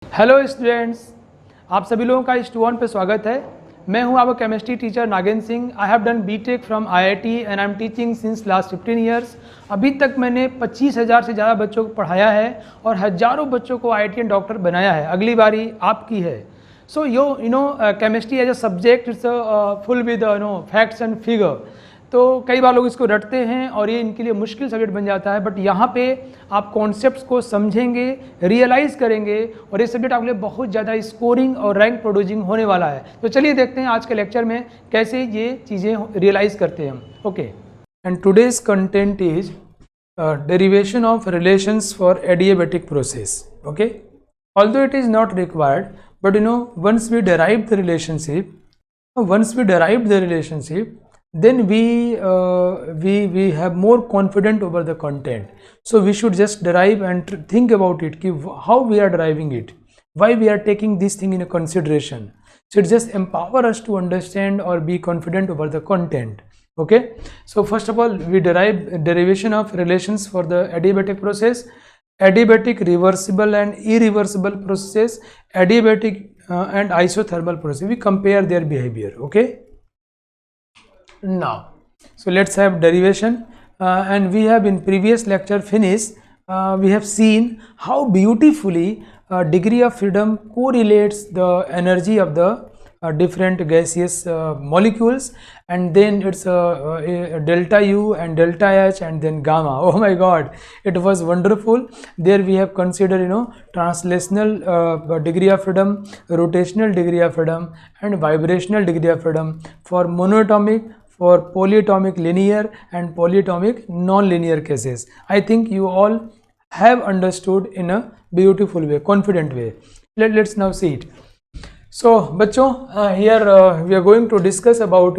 Hello students, आप सभी लोगों का इस टू पे स्वागत है। मैं हूं आपका chemistry teacher Nagendra Singh. I have done BTech from IIT and I am teaching since last 15 years. अभी तक मैंने 25,000 से ज़्यादा बच्चों को पढ़ाया है और हज़ारों बच्चों को आईआईटीएन डॉक्टर बनाया है। अगली बारी आपकी है। So you know chemistry as a subject it's full with facts and figure. तो कई बार लोग इसको रटते हैं और ये इनके लिए मुश्किल सब्जेक्ट बन जाता है, बट यहाँ पे आप कॉन्सेप्ट्स को समझेंगे, रियलाइज़ करेंगे और ये सब्जेक्ट आपके लिए बहुत ज़्यादा स्कोरिंग और रैंक प्रोड्यूसिंग होने वाला है। तो चलिए देखते हैं आज के लेक्चर में कैसे ये चीज़ें रियलाइज़ करते हैं हम। Okay, and today's content is derivation of relations for adiabatic process. Okay, although it is not required, but once we derive the relationship, then we have more confident over the content. So we should just derive and think about it, how we are deriving it, why we are taking this thing in a consideration. So it just empower us to understand or be confident over the content. Okay, so first of all, we derive derivation of relations for the adiabatic process, adiabatic reversible and irreversible processes, adiabatic and isothermal process. We compare their behavior. Okay, now so let's have derivation, and we have in previous lecture finished, we have seen how beautifully degree of freedom correlates the energy of the different gaseous molecules, and then it's delta U and delta H and then gamma. Oh my god, it was wonderful. There we have considered translational degree of freedom, rotational degree of freedom and vibrational degree of freedom for monatomic, for polyatomic linear and polyatomic non-linear cases. I think you all have understood in a beautiful way, confident way. Let's now see it. So बच्चों, here we are going to discuss about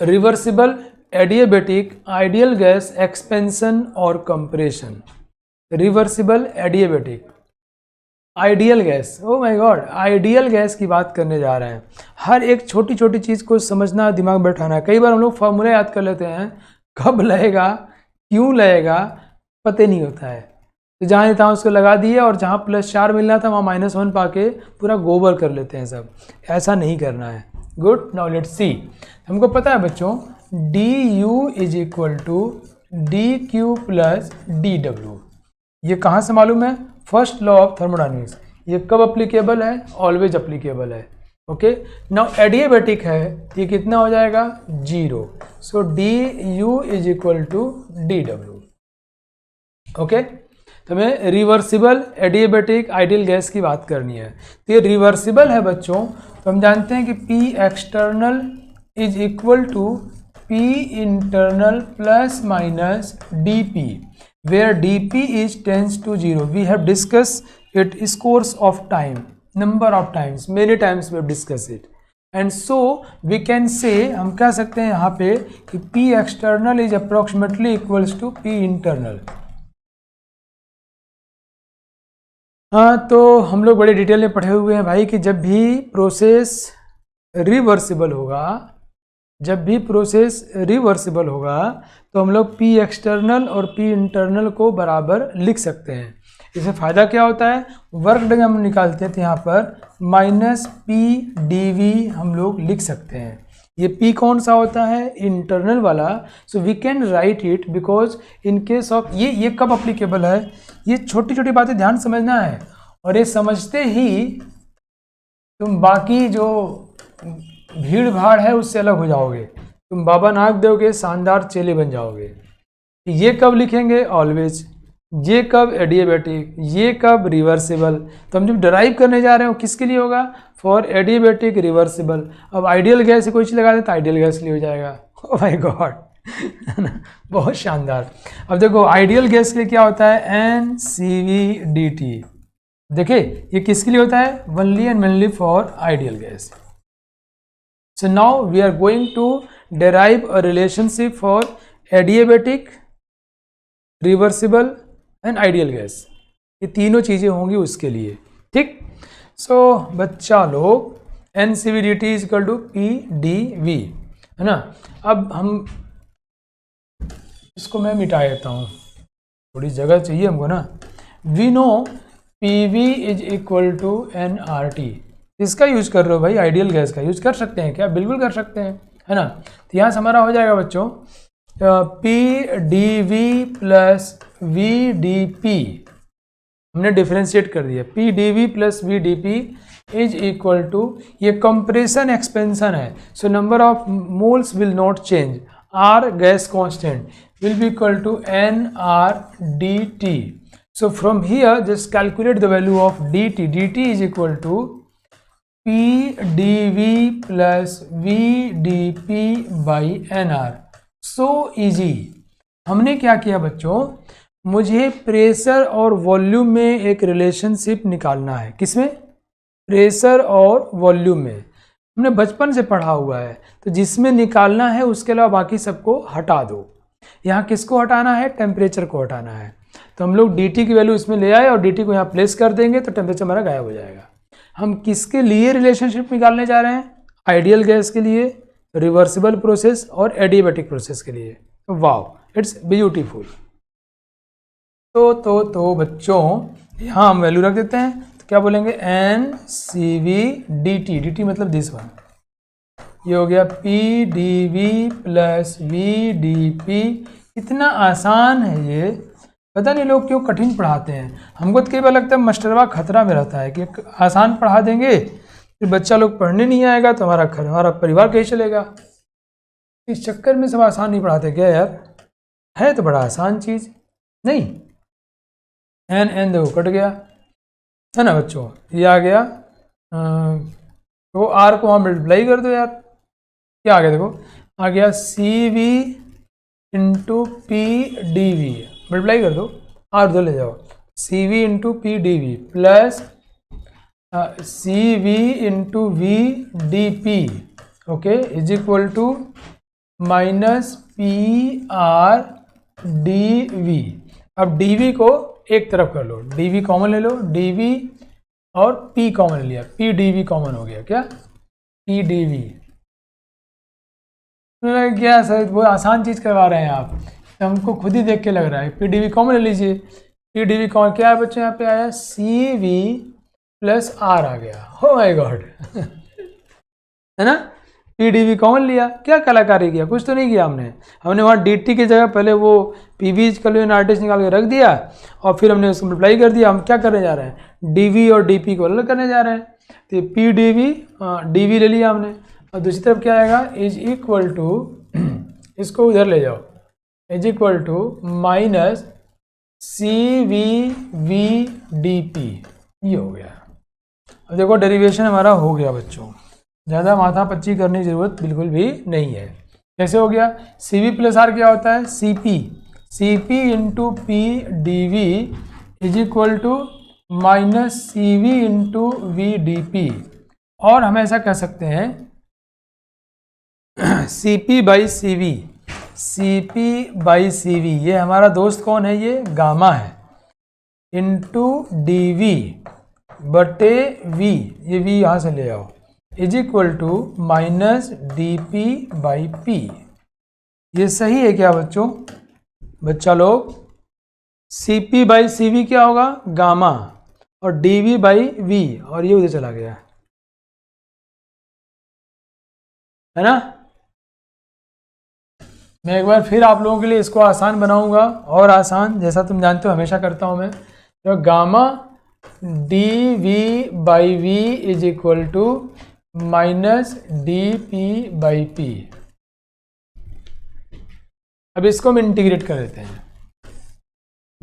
reversible adiabatic ideal gas expansion or compression. Reversible adiabatic ideal gas, O my God, ideal gas की बात करने जा रहे हैं। हर एक छोटी छोटी चीज़ को समझना, दिमाग में बैठाना है। कई बार हम लोग फॉर्मूला याद कर लेते हैं, कब लगेगा, क्यों लगेगा, पता नहीं होता है। तो जहाँ था उसको लगा दिए और जहाँ +4 मिलना था वहाँ -1 पाके पूरा गोबर कर लेते हैं सब। ऐसा नहीं करना है। Good, now let's see. हमको पता है बच्चों, du is equal to dq plus dw। ये कहाँ से मालूम है? First law of thermodynamics. ये कब अप्लीकेबल है? ऑलवेज अप्लीकेबल है। ओके, नाउ एडियाबेटिक है, ये कितना हो जाएगा? 0। So du is equal to dw। Okay, तो हमें रिवर्सिबल एडियाबेटिक आइडियल गैस की बात करनी है। तो ये रिवर्सिबल है बच्चों, तो हम जानते हैं कि P external is equal to P internal plus minus dP, where dP is tends to 0. We have discussed it is course of time, number of times, many times we have discussed it, and so we can say, हम कह सकते हैं यहाँ पे कि P external is approximately equals to P internal। हाँ, तो हम लोग बड़े डिटेल में पढ़े हुए हैं भाई कि जब भी प्रोसेस रिवर्सिबल होगा, तो हम लोग P एक्सटर्नल और P इंटरनल को बराबर लिख सकते हैं। इससे फ़ायदा क्या होता है? वर्क डन हम निकालते थे यहाँ पर -P dV हम लोग लिख सकते हैं। ये P कौन सा होता है? इंटरनल वाला। So we can write it because in case of ये कब अप्लीकेबल है? ये छोटी छोटी बातें ध्यान समझना है, और ये समझते ही तुम बाकी जो भीड़ भाड़ है उससे अलग हो जाओगे। तुम बाबा नागदेव के शानदार चेले बन जाओगे। ये कब लिखेंगे? ऑलवेज। ये कब? एडियाबेटिक। ये कब? रिवर्सिबल। तो हम जब डराइव करने जा रहे हो किसके लिए होगा? For adiabatic reversible. अब आइडियल गैस से कोई चीज़ लगा दें तो आइडियल गैस के लिए हो जाएगा। ओह माय गॉड, बहुत शानदार। अब देखो आइडियल गैस के लिए क्या होता है? NCVDT। देखिए ये किसके लिए होता है? Only and mainly for ideal gas. So now we are going to derive a relationship for adiabatic, reversible and ideal gas। ये तीनों चीज़ें होंगी उसके लिए, ठीक। सो बच्चा लोग NCVDT is equal to PdV, है ना। अब हम इसको मैं मिटा देता हूँ, थोड़ी जगह चाहिए हमको ना। We know PV is equal to nRT। किसका यूज कर रहे हो भाई? आइडियल गैस का यूज कर सकते हैं क्या? बिल्कुल कर सकते हैं, है ना। तो यहाँ से हमारा हो जाएगा बच्चों PdV प्लस VdP, हमने डिफ्रेंशिएट कर दिया। PdV plus VdP is equal to, ये कंप्रेशन एक्सपेंशन है, so number of moles will not change, R gas constant will be equal to nRDT. So from here just calculate the value of dt. dt is equal to PdV plus VdP by nR. So easy. हमने क्या किया बच्चों, मुझे pressure और volume में एक relationship निकालना है। किसमें? प्रेशर और वॉल्यूम में। हमने बचपन से पढ़ा हुआ है, तो जिसमें निकालना है उसके अलावा बाकी सबको हटा दो। यहाँ किसको हटाना है? टेम्परेचर को हटाना है। तो हम लोग dt की वैल्यू इसमें ले आए और dt को यहाँ प्लेस कर देंगे तो टेम्परेचर हमारा गायब हो जाएगा। हम किसके लिए रिलेशनशिप निकालने जा रहे हैं? आइडियल गैस के लिए, रिवर्सिबल प्रोसेस और एडियाबैटिक प्रोसेस के लिए। Wow, it's beautiful. तो बच्चों यहाँ हम वैल्यू रख देते हैं, तो क्या बोलेंगे? NCV dt, dt मतलब दिस वन। ये हो गया PdV प्लस VdP। इतना आसान है ये, पता नहीं लोग क्यों कठिन पढ़ाते हैं। हमको तो कई बार लगता है मास्टरवा खतरा में रहता है कि आसान पढ़ा देंगे फिर बच्चा लोग पढ़ने नहीं आएगा तो हमारा परिवार कैसे चलेगा। इस चक्कर में सब आसान नहीं पढ़ाते क्या यार? है तो बड़ा आसान चीज़ नहीं। एन देखो कट गया, है ना बच्चों, ये आ गया। तो R को वहाँ मल्टीप्लाई कर दो यार, क्या आ गया? देखो आ गया CV इंटू PdV, मल्टीप्लाई कर दो, R उधर ले जाओ, CV into PdV plus CV into VdP, okay, is equal to minus PRdV। अब dV को एक तरफ कर लो, dV कॉमन ले लो, dV और P कॉमन ले लिया, PdV कॉमन हो गया। क्या? PdV। क्या सर वो आसान चीज़ करवा रहे हैं आप, तो हमको खुद ही देख के लग रहा है। PdV कॉमन ले लीजिए, PdV कॉमन क्या है बच्चों? यहाँ पे आया CV प्लस R आ गया। हो माय गॉड है ना। PdV कॉमन लिया, क्या कलाकारी किया? कुछ तो नहीं किया हमने वहाँ dt की जगह पहले वो PV RT निकाल के रख दिया और फिर हमने उसको मल्टीप्लाई कर दिया। हम क्या करने जा रहे हैं? dV और dP को अलग करने जा रहे हैं। तो PdV dV ले लिया हमने, और दूसरी तरफ क्या आएगा? इज इक्वल टू, इसको उधर ले जाओ, is equal to minus CVVdP। ये हो गया। अब देखो डेरिवेशन हमारा हो गया बच्चों, ज़्यादा माथा पच्ची करने की ज़रूरत बिल्कुल भी नहीं है। कैसे हो गया? CV प्लस R क्या होता है? CP into PdV is equal to minus CV into VdP। और हम ऐसा कह सकते हैं CP बाई CV, ये हमारा दोस्त कौन है? ये गामा है, इंटू DV बटे V, ये V यहाँ से ले आओ, is equal to minus DP by P। ये सही है क्या बच्चों? बच्चा लोग, CP बाई CV क्या होगा? गामा, और DV बाई V, और ये उधर चला गया, है ना। मैं एक बार फिर आप लोगों के लिए इसको आसान बनाऊंगा, और आसान, जैसा तुम जानते हो हमेशा करता हूं मैं। तो gamma DV by V is equal to minus DP by P। अब इसको हम इंटीग्रेट कर देते हैं।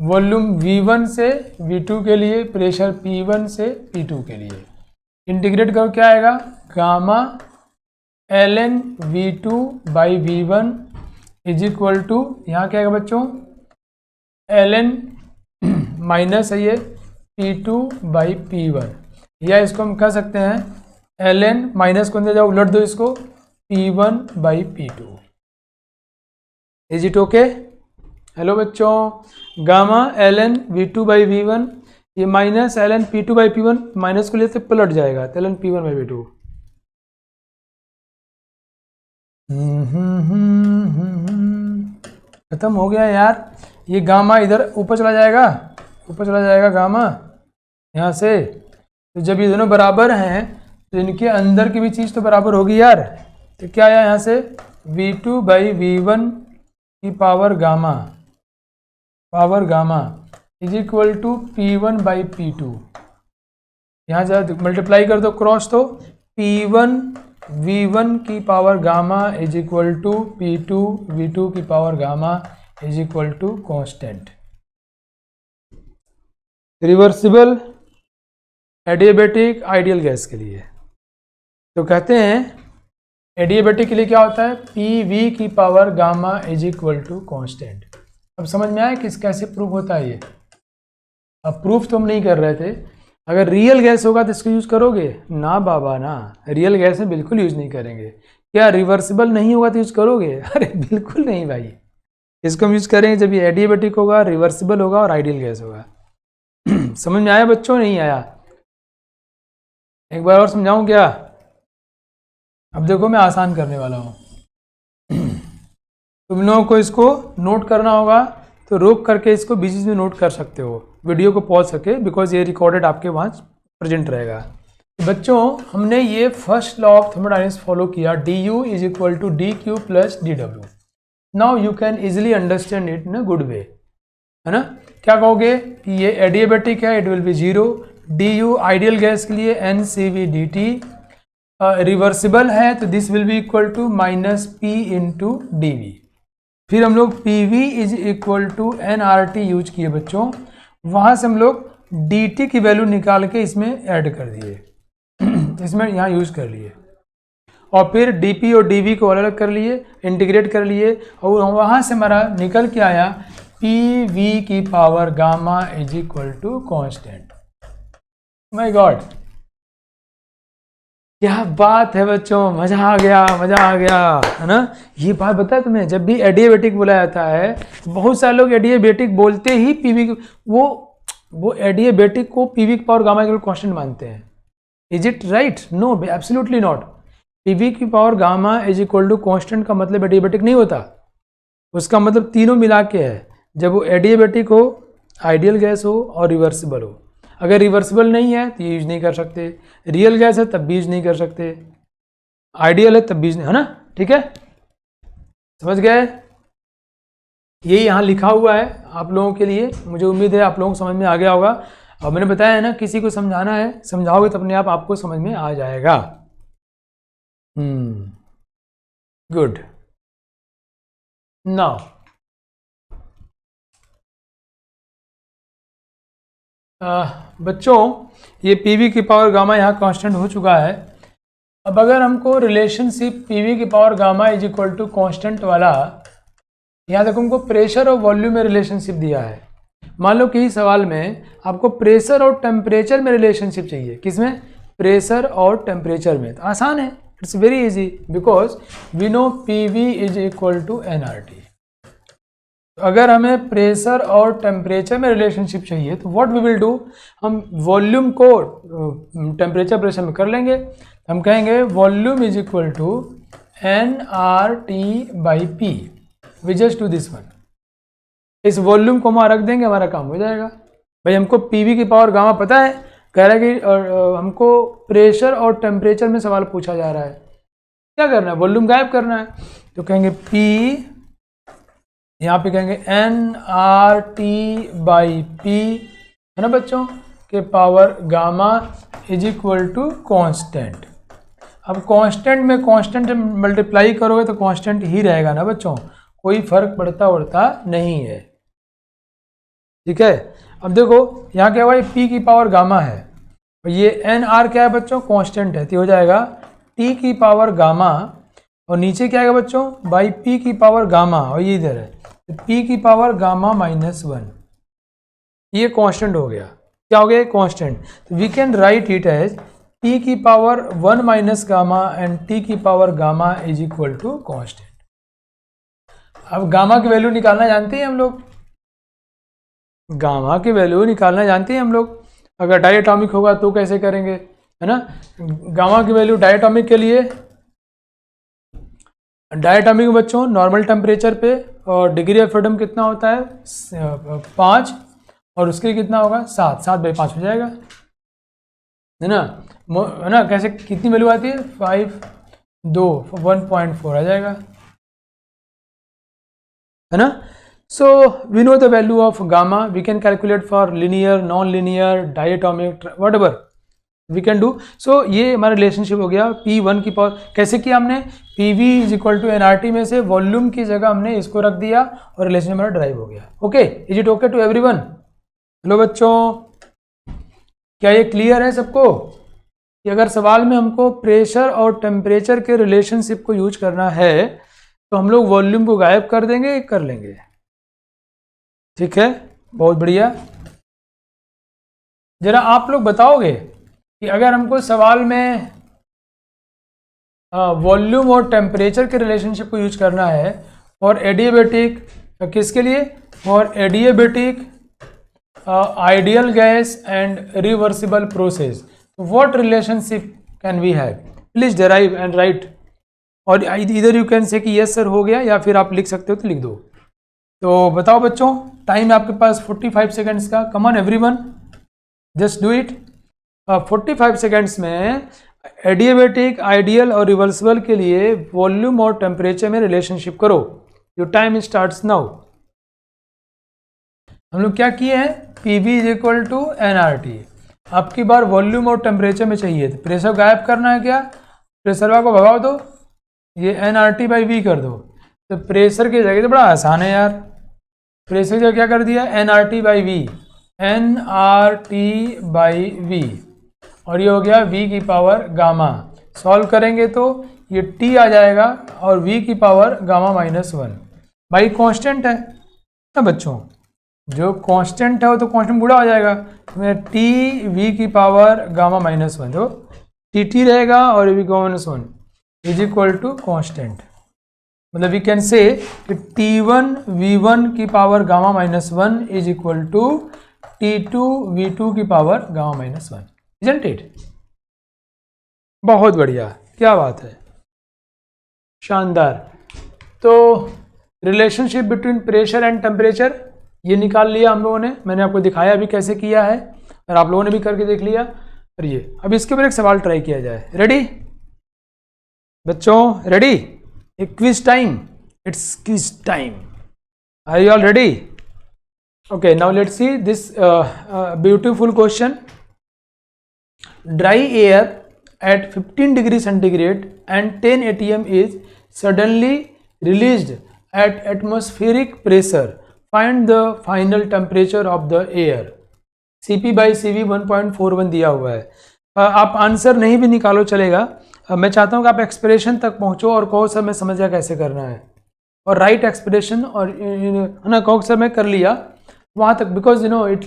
वॉल्यूम V1 से V2 के लिए, प्रेशर P1 से P2 के लिए इंटीग्रेट करो, क्या आएगा? Gamma ln V2 by V1 is equal to, यहाँ क्या आएगा बच्चों? ln माइनस है ये P2 बाई P1, या इसको हम कह सकते हैं ln माइनस को अंदर जाओ, उलट दो इसको, P1 by P2। Is it okay? Hello बच्चों, gamma ln V2 by V1, ये minus ln P2 by P1, minus को लेते पलट जाएगा, तो ln P1 बाई P2। खत्म हो गया यार। ये गामा इधर ऊपर चला जाएगा, गामा, यहाँ से। तो जब ये दोनों बराबर हैं तो इनके अंदर की भी चीज़ तो बराबर होगी यार। तो क्या आया यहाँ से, V2/V1 की power gamma is equal to P1/P2। यहाँ से मल्टीप्लाई कर दो क्रॉस, तो P1/V1 की power gamma is equal to P2/V2 की power gamma is equal to constant. Reversible adiabatic ideal gas के लिए तो कहते हैं एडियाबेटिक के लिए क्या होता है, PV की power gamma is equal to constant. अब समझ में आया किस कैसे प्रूफ होता है ये। अब प्रूफ तो हम नहीं कर रहे थे। अगर रियल गैस होगा तो इसको यूज़ करोगे ना बाबा ना, रियल गैस में बिल्कुल यूज़ नहीं करेंगे। क्या रिवर्सिबल नहीं होगा तो यूज़ करोगे? अरे बिल्कुल नहीं भाई, इसको हम यूज़ करेंगे जब ये एडियाबेटिक होगा, रिवर्सिबल होगा और आइडियल गैस होगा। समझ में आया बच्चों, नहीं आया? एक बार और समझाऊं क्या? अब देखो मैं आसान करने वाला हूँ। तुम लोगों को इसको नोट करना होगा तो रोक करके इसको बीच में नोट कर सकते हो, वीडियो को पॉज करके, बिकॉज ये रिकॉर्डेड आपके वहाँ प्रेजेंट रहेगा। तो बच्चों हमने ये first law of thermodynamics follow किया, du is equal to dq plus dw। Now you can easily understand it in a good way, है ना? क्या कहोगे कि ये एडियाबेटिक है, it will be 0, du ideal gas के लिए NCV dt, रिवर्सिबल है तो this will be equal to minus p into dv। फिर हम लोग PV is equal to nRT use किए बच्चों, वहाँ से हम लोग dt की वैल्यू निकाल के इसमें ऐड कर दिए, इसमें यहाँ यूज कर लिए, और फिर dp और dv को अलग कर लिए, इंटीग्रेट कर लिए, और वहाँ से हमारा निकल के आया PV की power gamma is equal to constant. My god, क्या बात है बच्चों, मजा आ गया, मजा आ गया, है ना? ये बात पता है तुम्हें, जब भी एडियाबेटिक बोला जाता है तो बहुत सारे लोग एडियाबेटिक बोलते ही PV वो एडियाबेटिक को PV की पावर गामा इक्वल कांस्टेंट मानते हैं। Is it right? No, absolutely not. PV की power gamma is equal to constant का मतलब एडियाबेटिक नहीं होता, उसका मतलब तीनों मिला के है। जब वो एडियाबेटिक हो, आइडियल गैस हो और रिवर्सिबल हो। अगर रिवर्सिबल नहीं है तो ये यूज नहीं कर सकते, रियल गैस है तब भी यूज नहीं कर सकते, आइडियल है तब भी यूज नहीं, है ना? ठीक है, समझ गए? ये यहाँ लिखा हुआ है आप लोगों के लिए, मुझे उम्मीद है आप लोगों को समझ में आ गया होगा। और मैंने बताया है ना, किसी को समझाना है, समझाओगे तो अपने आप आपको समझ में आ जाएगा। गुड। नाउ बच्चों ये PV की पावर गामा यहाँ कांस्टेंट हो चुका है। अब अगर हमको रिलेशनशिप PV की power gamma is equal to constant वाला, यहाँ तक हमको प्रेशर और वॉल्यूम में रिलेशनशिप दिया है। मान लो कि इस सवाल में आपको प्रेशर और टेम्परेचर में रिलेशनशिप चाहिए। किसमें? प्रेशर और टेम्परेचर में। तो आसान है, it's very easy, because we know PV is equal to nRT। अगर हमें प्रेशर और टेम्परेचर में रिलेशनशिप चाहिए तो व्हाट वी विल डू, हम वॉल्यूम को टेम्परेचर प्रेशर में कर लेंगे। हम कहेंगे volume is equal to nRT/P। We just do this one, इस वॉल्यूम को हम रख देंगे, हमारा काम हो जाएगा। भाई हमको PV की पावर गामा पता है, कह रहा है कि हमको प्रेशर और टेम्परेचर में सवाल पूछा जा रहा है, क्या करना है? वॉल्यूम गायब करना है। तो कहेंगे P, यहाँ पे कहेंगे nRT/P, है ना बच्चों, के power gamma is equal to constant. अब कांस्टेंट में कांस्टेंट मल्टीप्लाई करोगे तो कांस्टेंट ही रहेगा ना बच्चों, कोई फर्क पड़ता उड़ता नहीं है। ठीक है, अब देखो यहाँ क्या हुआ, P की पावर गामा है, ये NR क्या है बच्चों? कांस्टेंट है, तो हो जाएगा T की पावर गामा, और नीचे क्या है बच्चों? बाई P की पावर गामा, और ये इधर है तो P की पावर गामा -1। ये कांस्टेंट हो गया। क्या हो गया? कांस्टेंट। तो we can write it as T की power 1 minus gamma and T की power gamma is equal to constant. अब गामा की वैल्यू निकालना जानते हैं हम लोग, गामा की वैल्यू निकालना जानते हैं हम लोग। अगर डायटोमिक होगा तो कैसे करेंगे, है ना? गामा की वैल्यू डायटोमिक के लिए, डायटोमिक में बच्चों नॉर्मल टेम्परेचर पे और डिग्री ऑफ फ्रीडम कितना होता है? 5, और उसके कितना होगा? 7/5 हो जाएगा। है ना, है ना। कैसे, कितनी वैल्यू आती है, 5 2 1.4 आ जाएगा, है ना। So we know the value of gamma, we can calculate for linear, non linear, diatomic, whatever we can do. So ये हमारा रिलेशनशिप हो गया P1 की पावर। कैसे किया हमने, PV is equal to NRT में से वॉल्यूम की जगह हमने इसको रख दिया और रिलेशन हमारा ड्राइव हो गया। Okay, is it okay to everyone? Hello बच्चों, क्या ये क्लियर है सबको कि अगर सवाल में हमको प्रेशर और टेम्परेचर के रिलेशनशिप को यूज करना है तो हम लोग वॉल्यूम को गायब कर देंगे, कर लेंगे? ठीक है, बहुत बढ़िया। जरा आप लोग बताओगे कि अगर हमको सवाल में वॉल्यूम और टेम्परेचर के रिलेशनशिप को यूज करना है फॉर एडियाबेटिक, किसके लिए, for adiabatic ideal gas and reversible process, what relationship can we have? Please derive and write, और इधर यू कैन से कि यस सर हो गया, या फिर आप लिख सकते हो तो लिख दो। तो बताओ बच्चों, टाइम है आपके पास 45 सेकेंड्स का। Come on everyone, just do it. 45 seconds में एडियाबेटिक, आइडियल और रिवर्सिबल के लिए वॉल्यूम और टेम्परेचर में रिलेशनशिप करो। Your time starts now. हम लोग क्या किए हैं, PV is equal to NRT। आपकी बार वॉल्यूम और टेम्परेचर में चाहिए तो प्रेशर गायब करना है, क्या प्रेशर को भगाओ दो, ये NRT बाई V कर दो। तो प्रेशर की जगह तो बड़ा आसान है यार, प्रेशर की जगह क्या कर दिया, NRT by V, NRT by V, और ये हो गया V की पावर गामा। सॉल्व करेंगे तो ये T आ जाएगा और V की पावर गामा -1। भाई कांस्टेंट है ना बच्चों, जो कांस्टेंट है वो तो कांस्टेंट बूढ़ा हो जाएगा, तो T V की पावर गामा -1, तो TT रहेगा और V गामा -1 इज इक्वल टू कांस्टेंट। मतलब वी कैन से कि T1 V1 की power gamma -1 is equal to T2 V2 की पावर गामा -1, isn't it? बहुत बढ़िया, क्या बात है, शानदार। तो relationship between pressure and temperature ये निकाल लिया हम लोगों ने, मैंने आपको दिखाया भी कैसे किया है और आप लोगों ने भी करके देख लिया। और ये अब इसके ऊपर एक सवाल ट्राई किया जाए। रेडी बच्चों, रेडी? एक quiz time, it's quiz time, are you all ready? Okay, now let's see this beautiful question. Dry air at 15 degree centigrade and 10 atm is suddenly released at atmospheric pressure. Find the final temperature of the air. Cp by Cv 1.41 दिया हुआ है। आप answer नहीं भी निकालो चलेगा, मैं चाहता हूँ कि आप एक्सप्रेशन तक पहुँचो और कहो सर मैं समझ गया कैसे करना है, और राइट एक्सप्रेशन, और है ना, कहो सर मैं कर लिया वहाँ तक, because you no it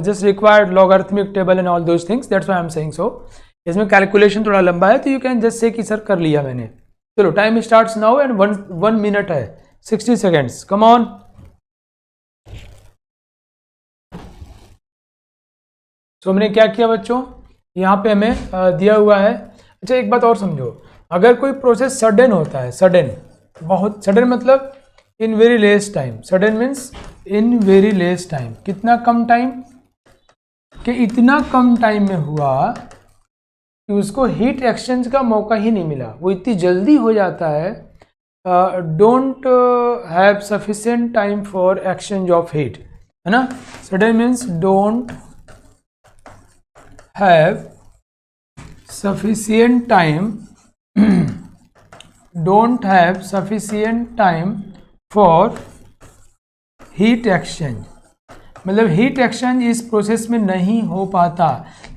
just required logarithmic table and all those things, that's why I am saying so. इसमें कैलकुलेशन थोड़ा लंबा है तो यू कैन जस्ट से कि सर कर लिया मैंने। चलो time starts now and 1 minute है 60 सेकेंड्स, कम ऑन। सो हमने क्या किया बच्चों, यहाँ पे हमें दिया हुआ है। अच्छा एक बात और समझो, अगर कोई प्रोसेस सडन होता है, सडन, बहुत सडन मतलब in very less time, sudden means in very less time, कितना कम टाइम, कि इतना कम टाइम में हुआ कि उसको हीट एक्सचेंज का मौका ही नहीं मिला, वो इतनी जल्दी हो जाता है, don't have sufficient time for exchange of heat, है ना। Sudden means don't have sufficient time don't have sufficient time for heat exchange, मतलब हीट एक्सचेंज इस प्रोसेस में नहीं हो पाता।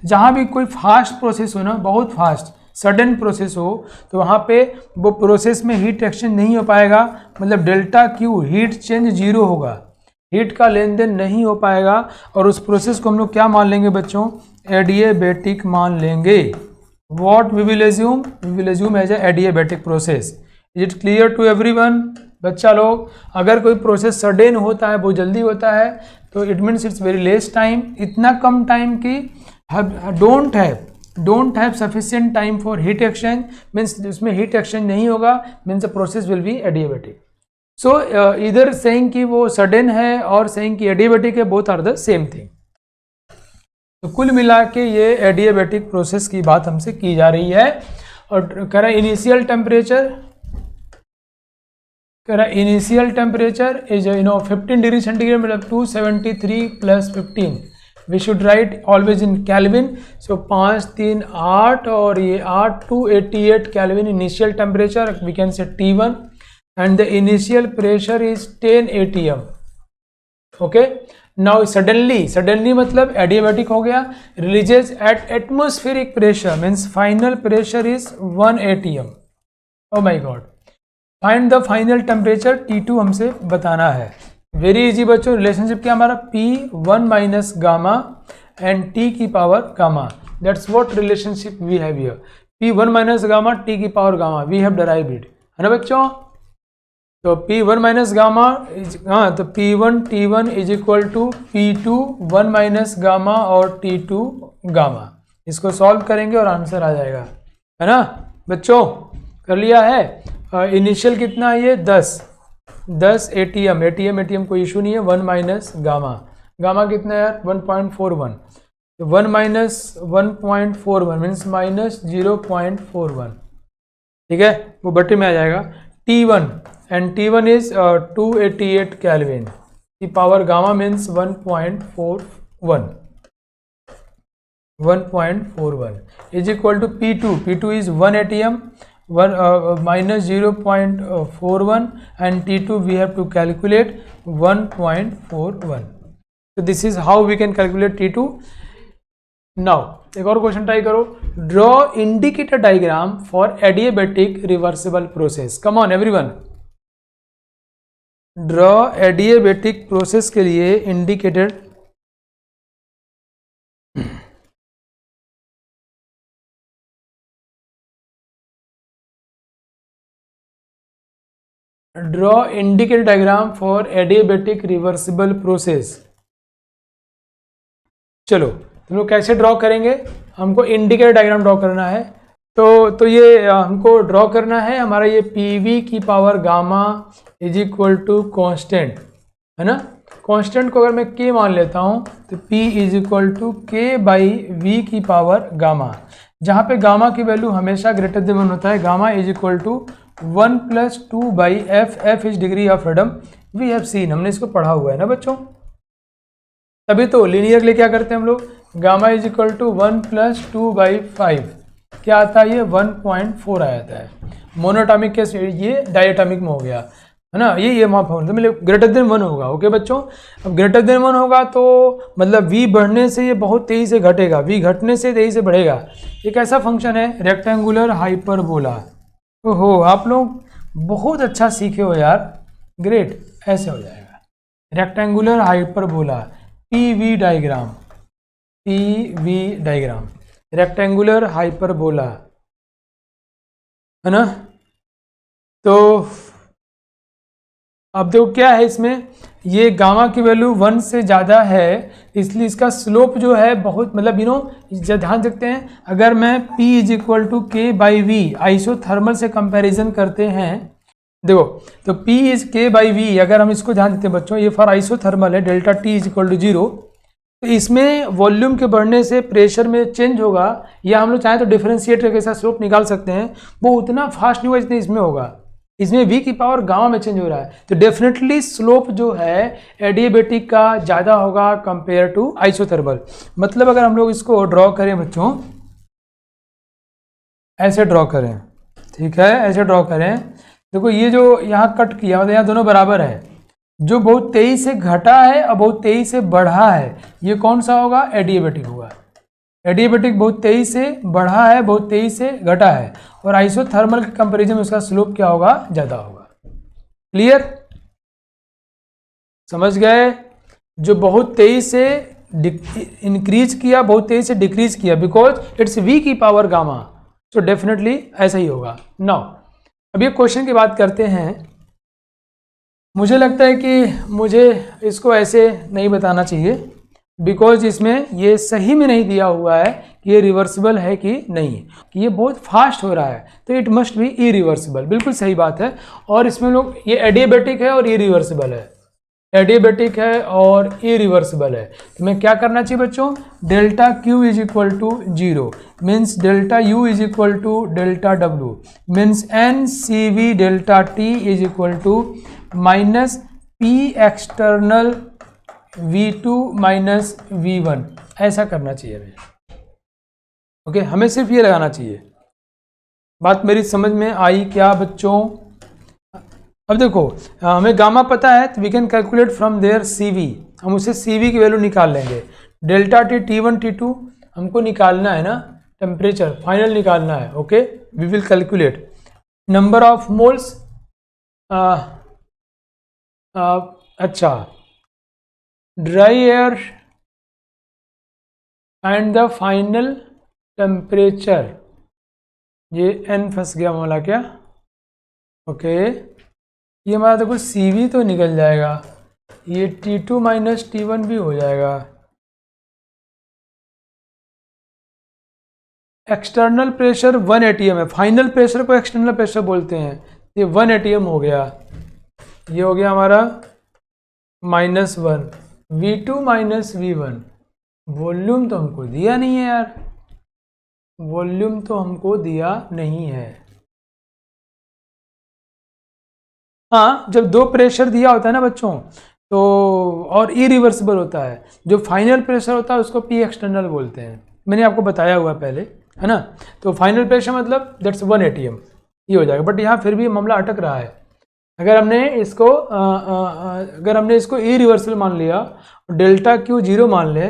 जहाँ भी कोई फास्ट प्रोसेस हो ना, बहुत फास्ट सडन प्रोसेस हो, तो वहाँ पे वो प्रोसेस में हीट एक्सचेंज नहीं हो पाएगा, मतलब डेल्टा क्यू हीट चेंज 0 होगा, हीट का लेन देन नहीं हो पाएगा, और उस प्रोसेस को हम लोग क्या मान लेंगे बच्चों, एडियाबेटिक मान लेंगे। What we will assume as a adiabatic process. Is it clear to everyone? बच्चा लोग, अगर कोई प्रोसेस सडन होता है, बहुत जल्दी होता है, तो it means it's very less time, इतना कम टाइम की don't have sufficient time for heat exchange, means इसमें हीट एक्सचेंज नहीं होगा, means the process will be adiabatic. So इधर सेइंग कि वो सडन है और सेइंग कि एडियाबेटिक है, both are the same thing. तो कुल मिला के ये एडियाबेटिक प्रोसेस की बात हमसे की जा रही है। और कह रहा है initial temperature is 15 degree centigrade मतलब 273 + 15 we should write always in kelvin. So 5 3 8 और ये 8 288 kelvin initial temperature, we can say T1 and the initial pressure is 10 atm। Okay, now suddenly मतलब एडियाबेटिक हो गया, releases at atmospheric pressure means final pressure is 1 atm। Oh my god, find the final temperature T2 हमसे बताना है। Very easy बच्चों, relationship क्या हमारा P1 - gamma and T की power gamma, that's what relationship we have here. P1 - gamma T की power gamma, we have derived it, है ना बच्चों। तो P1 - गामा तो P1 T1 is equal to P2 1 - gamma और T2 गामा। इसको solve करेंगे और आंसर आ जाएगा, है ना बच्चों। कर लिया है। इनिशियल कितना है ये 10 atm कोई इशू नहीं है। 1 - गामा कितना है यार 1.41, तो 1 - 1.41 मीन्स -0.41, ठीक है, वो बटे में आ जाएगा। T1 and T1 is 288 Kelvin, the power gamma means 1.41 is equal to P2 is 1 atm, minus 0.41 and T2 we have to calculate 1.41. So this is how we can calculate T2. Now एक और question try करो। Draw indicator diagram for adiabatic reversible process. Come on everyone, draw adiabatic process के लिए indicator draw indicator diagram for adiabatic reversible process. चलो तुम लोग कैसे draw करेंगे, हमको इंडिकेटर डायग्राम ड्रॉ करना है। तो ये हमको ड्रॉ करना है हमारा ये PV की power gamma is equal to constant, है ना। कॉन्स्टेंट को अगर मैं K मान लेता हूँ तो P is equal to K/V की पावर गामा, जहाँ पे गामा की वैल्यू हमेशा ग्रेटर देन 1 होता है। Gamma is equal to 1 + 2/f, f is degree of freedom, we have seen, हमने इसको पढ़ा हुआ है ना बच्चों। तभी तो लीनियरली क्या करते हैं हम लोग, गामा इज इक्वल टू 1 + 2/5 क्या आता है ये 1.4 आ जाता है। मोनोटॉमिक केस ये डायटॉमिक में हो गया, है ना। ये माफ हो मतलब ग्रेटर देन 1 होगा। ओके बच्चों, अब ग्रेटर देन 1 होगा तो मतलब v बढ़ने से ये बहुत तेज़ी से घटेगा, v घटने से तेज़ी से बढ़ेगा। एक ऐसा फंक्शन है रेक्टेंगुलर हाइपरबोला। ओहो, आप लोग बहुत अच्छा सीखे हो यार, ग्रेट। ऐसे हो जाएगा rectangular hyperbola, PV diagram rectangular hyperbola, है ना। तो अब देखो क्या है इसमें, ये गामा की वैल्यू 1 से ज़्यादा है, इसलिए इसका स्लोप जो है बहुत मतलब ध्यान रखते हैं। अगर मैं P is equal to K/V isothermal से कंपैरिजन करते हैं, देखो तो P इज K/V, अगर हम इसको ध्यान देते हैं बच्चों, ये फॉर आइसोथर्मल है, delta T is equal to 0, तो इसमें वॉल्यूम के बढ़ने से प्रेशर में चेंज होगा, या हम लोग चाहें तो डिफरेंशिएट करके इसका स्लोप निकाल सकते हैं। वो उतना फास्ट नहीं होगा जितने इसमें होगा, इसमें V की पावर गामा में चेंज हो रहा है, तो डेफिनेटली स्लोप जो है एडियाबेटिक का ज़्यादा होगा कंपेयर टू आइसोथर्मल। मतलब अगर हम लोग इसको ड्रॉ करें बच्चों, ऐसे ड्रॉ करें, ठीक है, ऐसे ड्रॉ करें। देखो ये जो यहाँ कट किया मतलब यहाँ दोनों बराबर है, जो बहुत तेजी से घटा है और बहुत तेजी से बढ़ा है, ये कौन सा होगा, एडियाबेटिक होगा। एडियाबेटिक बहुत तेजी से बढ़ा है, बहुत तेजी से घटा है, और आइसोथर्मल के कंपैरिजन में उसका स्लोप क्या होगा, ज़्यादा होगा। क्लियर, समझ गए। जो बहुत तेजी से इंक्रीज किया, बहुत तेजी से डिक्रीज किया, बिकॉज इट्स V की पावर गामा, तो डेफिनेटली ऐसा ही होगा। नाउ अब ये क्वेश्चन की बात करते हैं। मुझे लगता है कि मुझे इसको ऐसे नहीं बताना चाहिए, बिकॉज इसमें ये सही में नहीं दिया हुआ है कि ये रिवर्सिबल है कि नहीं, कि ये बहुत फास्ट हो रहा है, तो इट मस्ट बी इरिवर्सिबल। बिल्कुल सही बात है। और इसमें लोग ये एडियाबेटिक है और इरिवर्सिबल है, एडियाबेटिक है और इरिवर्सिबल है, तो मैं क्या करना चाहिए बच्चों, delta Q is equal to 0 means delta U is equal to delta W means N C V delta T is equal to minus P external V2 minus V1, ऐसा करना चाहिए हमें। ओके, हमें सिर्फ ये लगाना चाहिए। बात मेरी समझ में आई क्या बच्चों? अब देखो हमें गामा पता है तो we can calculate from there CV, हम उसे CV की वैल्यू निकाल लेंगे। डेल्टा टी T1 T2 हमको निकालना है ना, टेम्परेचर फाइनल निकालना है। Okay, we will calculate number of moles. अच्छा, dry air and the final temperature, ये n फंस गया मामला क्या? ओके, ये हमारा देखो CV तो निकल जाएगा, ये T2 माइनस T1 भी हो जाएगा। एक्सटर्नल प्रेशर 1 atm है, फाइनल प्रेशर को एक्सटर्नल प्रेशर बोलते हैं। ये 1 atm हो गया, ये हो गया हमारा -1 V2 माइनस V1। वॉल्यूम तो हमको दिया नहीं है यार, वॉल्यूम तो हमको दिया नहीं है। हाँ, जब दो प्रेशर दिया होता है ना बच्चों तो, और इरिवर्सिबल होता है, जो फाइनल प्रेशर होता है उसको पी एक्सटर्नल बोलते हैं, मैंने आपको बताया हुआ पहले, है ना। तो फाइनल प्रेशर मतलब दैट्स 1 atm, ये हो जाएगा। बट यहाँ फिर भी मामला अटक रहा है। अगर हमने इसको इरिवर्सिबल मान लिया, डेल्टा क्यू 0 मान ले,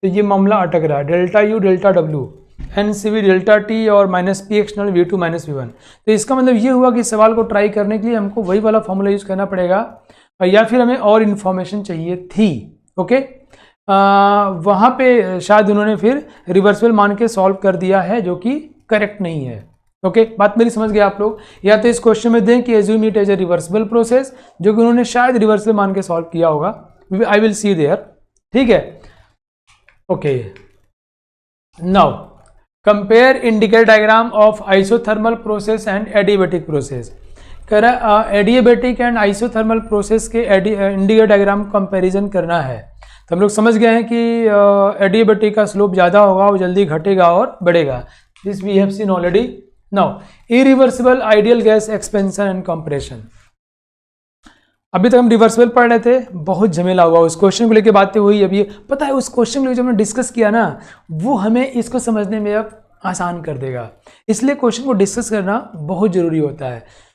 तो ये मामला अटक रहा है। Delta U delta W n C V delta T और minus P external V2 minus V1। तो इसका मतलब ये हुआ कि सवाल को ट्राई करने के लिए हमको वही वाला फॉर्मूला यूज़ करना पड़ेगा, या फिर हमें और इन्फॉर्मेशन चाहिए थी। ओके, वहाँ पे शायद उन्होंने फिर रिवर्सिबल मान के सॉल्व कर दिया है, जो कि करेक्ट नहीं है। ओके, बात मेरी समझ गए आप लोग? या तो इस क्वेश्चन में दें कि assume it as a reversible process, जो कि उन्होंने शायद रिवर्सिबल मान के सॉल्व किया होगा। आई विल सी देयर, ठीक है। Okay, now compare indicator diagram of isothermal process and adiabatic process. कह रहा एडियाबेटिक एंड आइसोथर्मल प्रोसेस के इंडिकेटर डायग्राम कंपैरिजन करना है। तो हम लोग समझ गए हैं कि एडियाबेटिक का स्लोप ज़्यादा होगा, वो जल्दी घटेगा और बढ़ेगा। This we have seen already. Now irreversible ideal gas expansion and compression. अभी तक हम रिवर्सिबल पढ़ रहे थे, बहुत झमेला हुआ उस क्वेश्चन को लेकर बातें हुई। अभी पता है उस क्वेश्चन को लेकर जब हमने डिस्कस किया ना, वो हमें इसको समझने में अब आसान कर देगा। इसलिए क्वेश्चन को डिस्कस करना बहुत जरूरी होता है।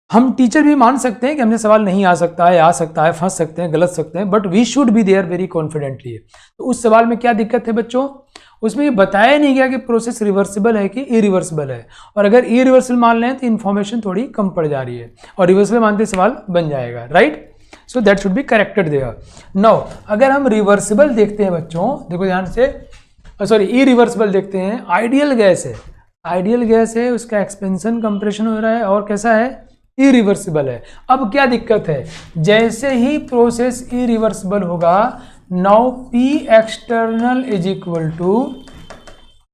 हम टीचर भी मान सकते हैं कि हमने सवाल नहीं आ सकता है, आ सकता है, फंस सकते हैं, गलत सकते हैं, but we should be there very confidently. तो उस सवाल में क्या दिक्कत है बच्चों? उसमें ये बताया नहीं गया कि प्रोसेस रिवर्सिबल है कि इरिवर्सिबल है, और अगर इरिवर्सिबल मान लें तो इन्फॉर्मेशन थोड़ी कम पड़ जा रही है, और रिवर्सिबल मानते सवाल बन जाएगा, right. So that should be corrected there. Now अगर हम रिवर्सिबल देखते हैं बच्चों, देखो ध्यान से, सॉरी इरिवर्सिबल देखते हैं, आइडियल गैस है, आइडियल गैस है, उसका एक्सपेंशन कंप्रेशन हो रहा है, और कैसा है, इरिवर्सिबल है। अब क्या दिक्कत है, जैसे ही प्रोसेस इरिवर्सिबल होगा, now P external is equal to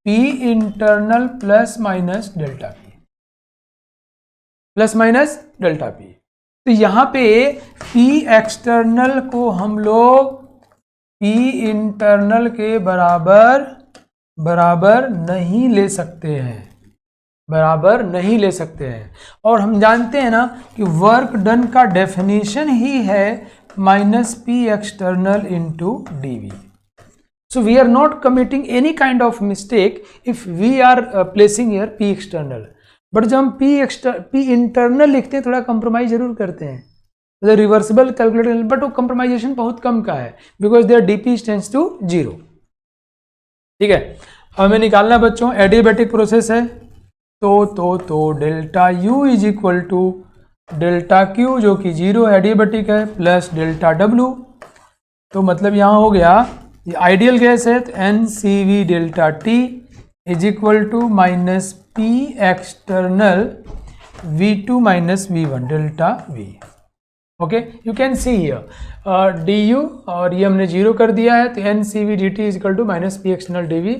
P internal plus minus delta P, plus minus delta P। तो यहाँ पे P एक्सटर्नल को हम लोग P इंटरनल के बराबर नहीं ले सकते हैं, बराबर नहीं ले सकते हैं। और हम जानते हैं ना कि वर्क डन का डेफिनेशन ही है minus P external into D. So we are not committing any kind of mistake if we are placing here P external. But जब हम पी इंटरनल लिखते हैं थोड़ा कंप्रोमाइज जरूर करते हैं, मतलब रिवर्सिबल कैलकुलेटर, बट वो कंप्रोमाइजेशन बहुत कम का है, because there DP tends to 0। ठीक है, हमें निकालना बच्चों एडियाबेटिक प्रोसेस है, तो delta U is equal to delta Q जो कि 0 एडियाबेटिक है, प्लस डेल्टा डब्ल्यू। तो मतलब यहाँ हो गया, ये आइडियल गैस है, तो N C V delta T is equal to minus P external V2 minus V1 delta V। Okay, you can see here D U, और ये हमने 0 कर दिया है, तो N C V D T is equal to minus P external D V,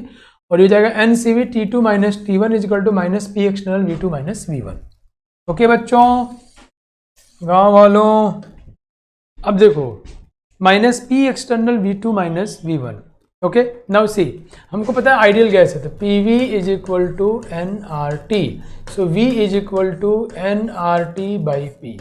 और ये जाएगा N C we T2 minus T1 is equal to minus P external V2 minus V1। Okay बच्चों, गाँव वालों अब देखो minus P external V2 minus V1, okay. Now see, हमको पता है आइडियल गैस है तो PV is equal to nRT, so V is equal to nRT by P,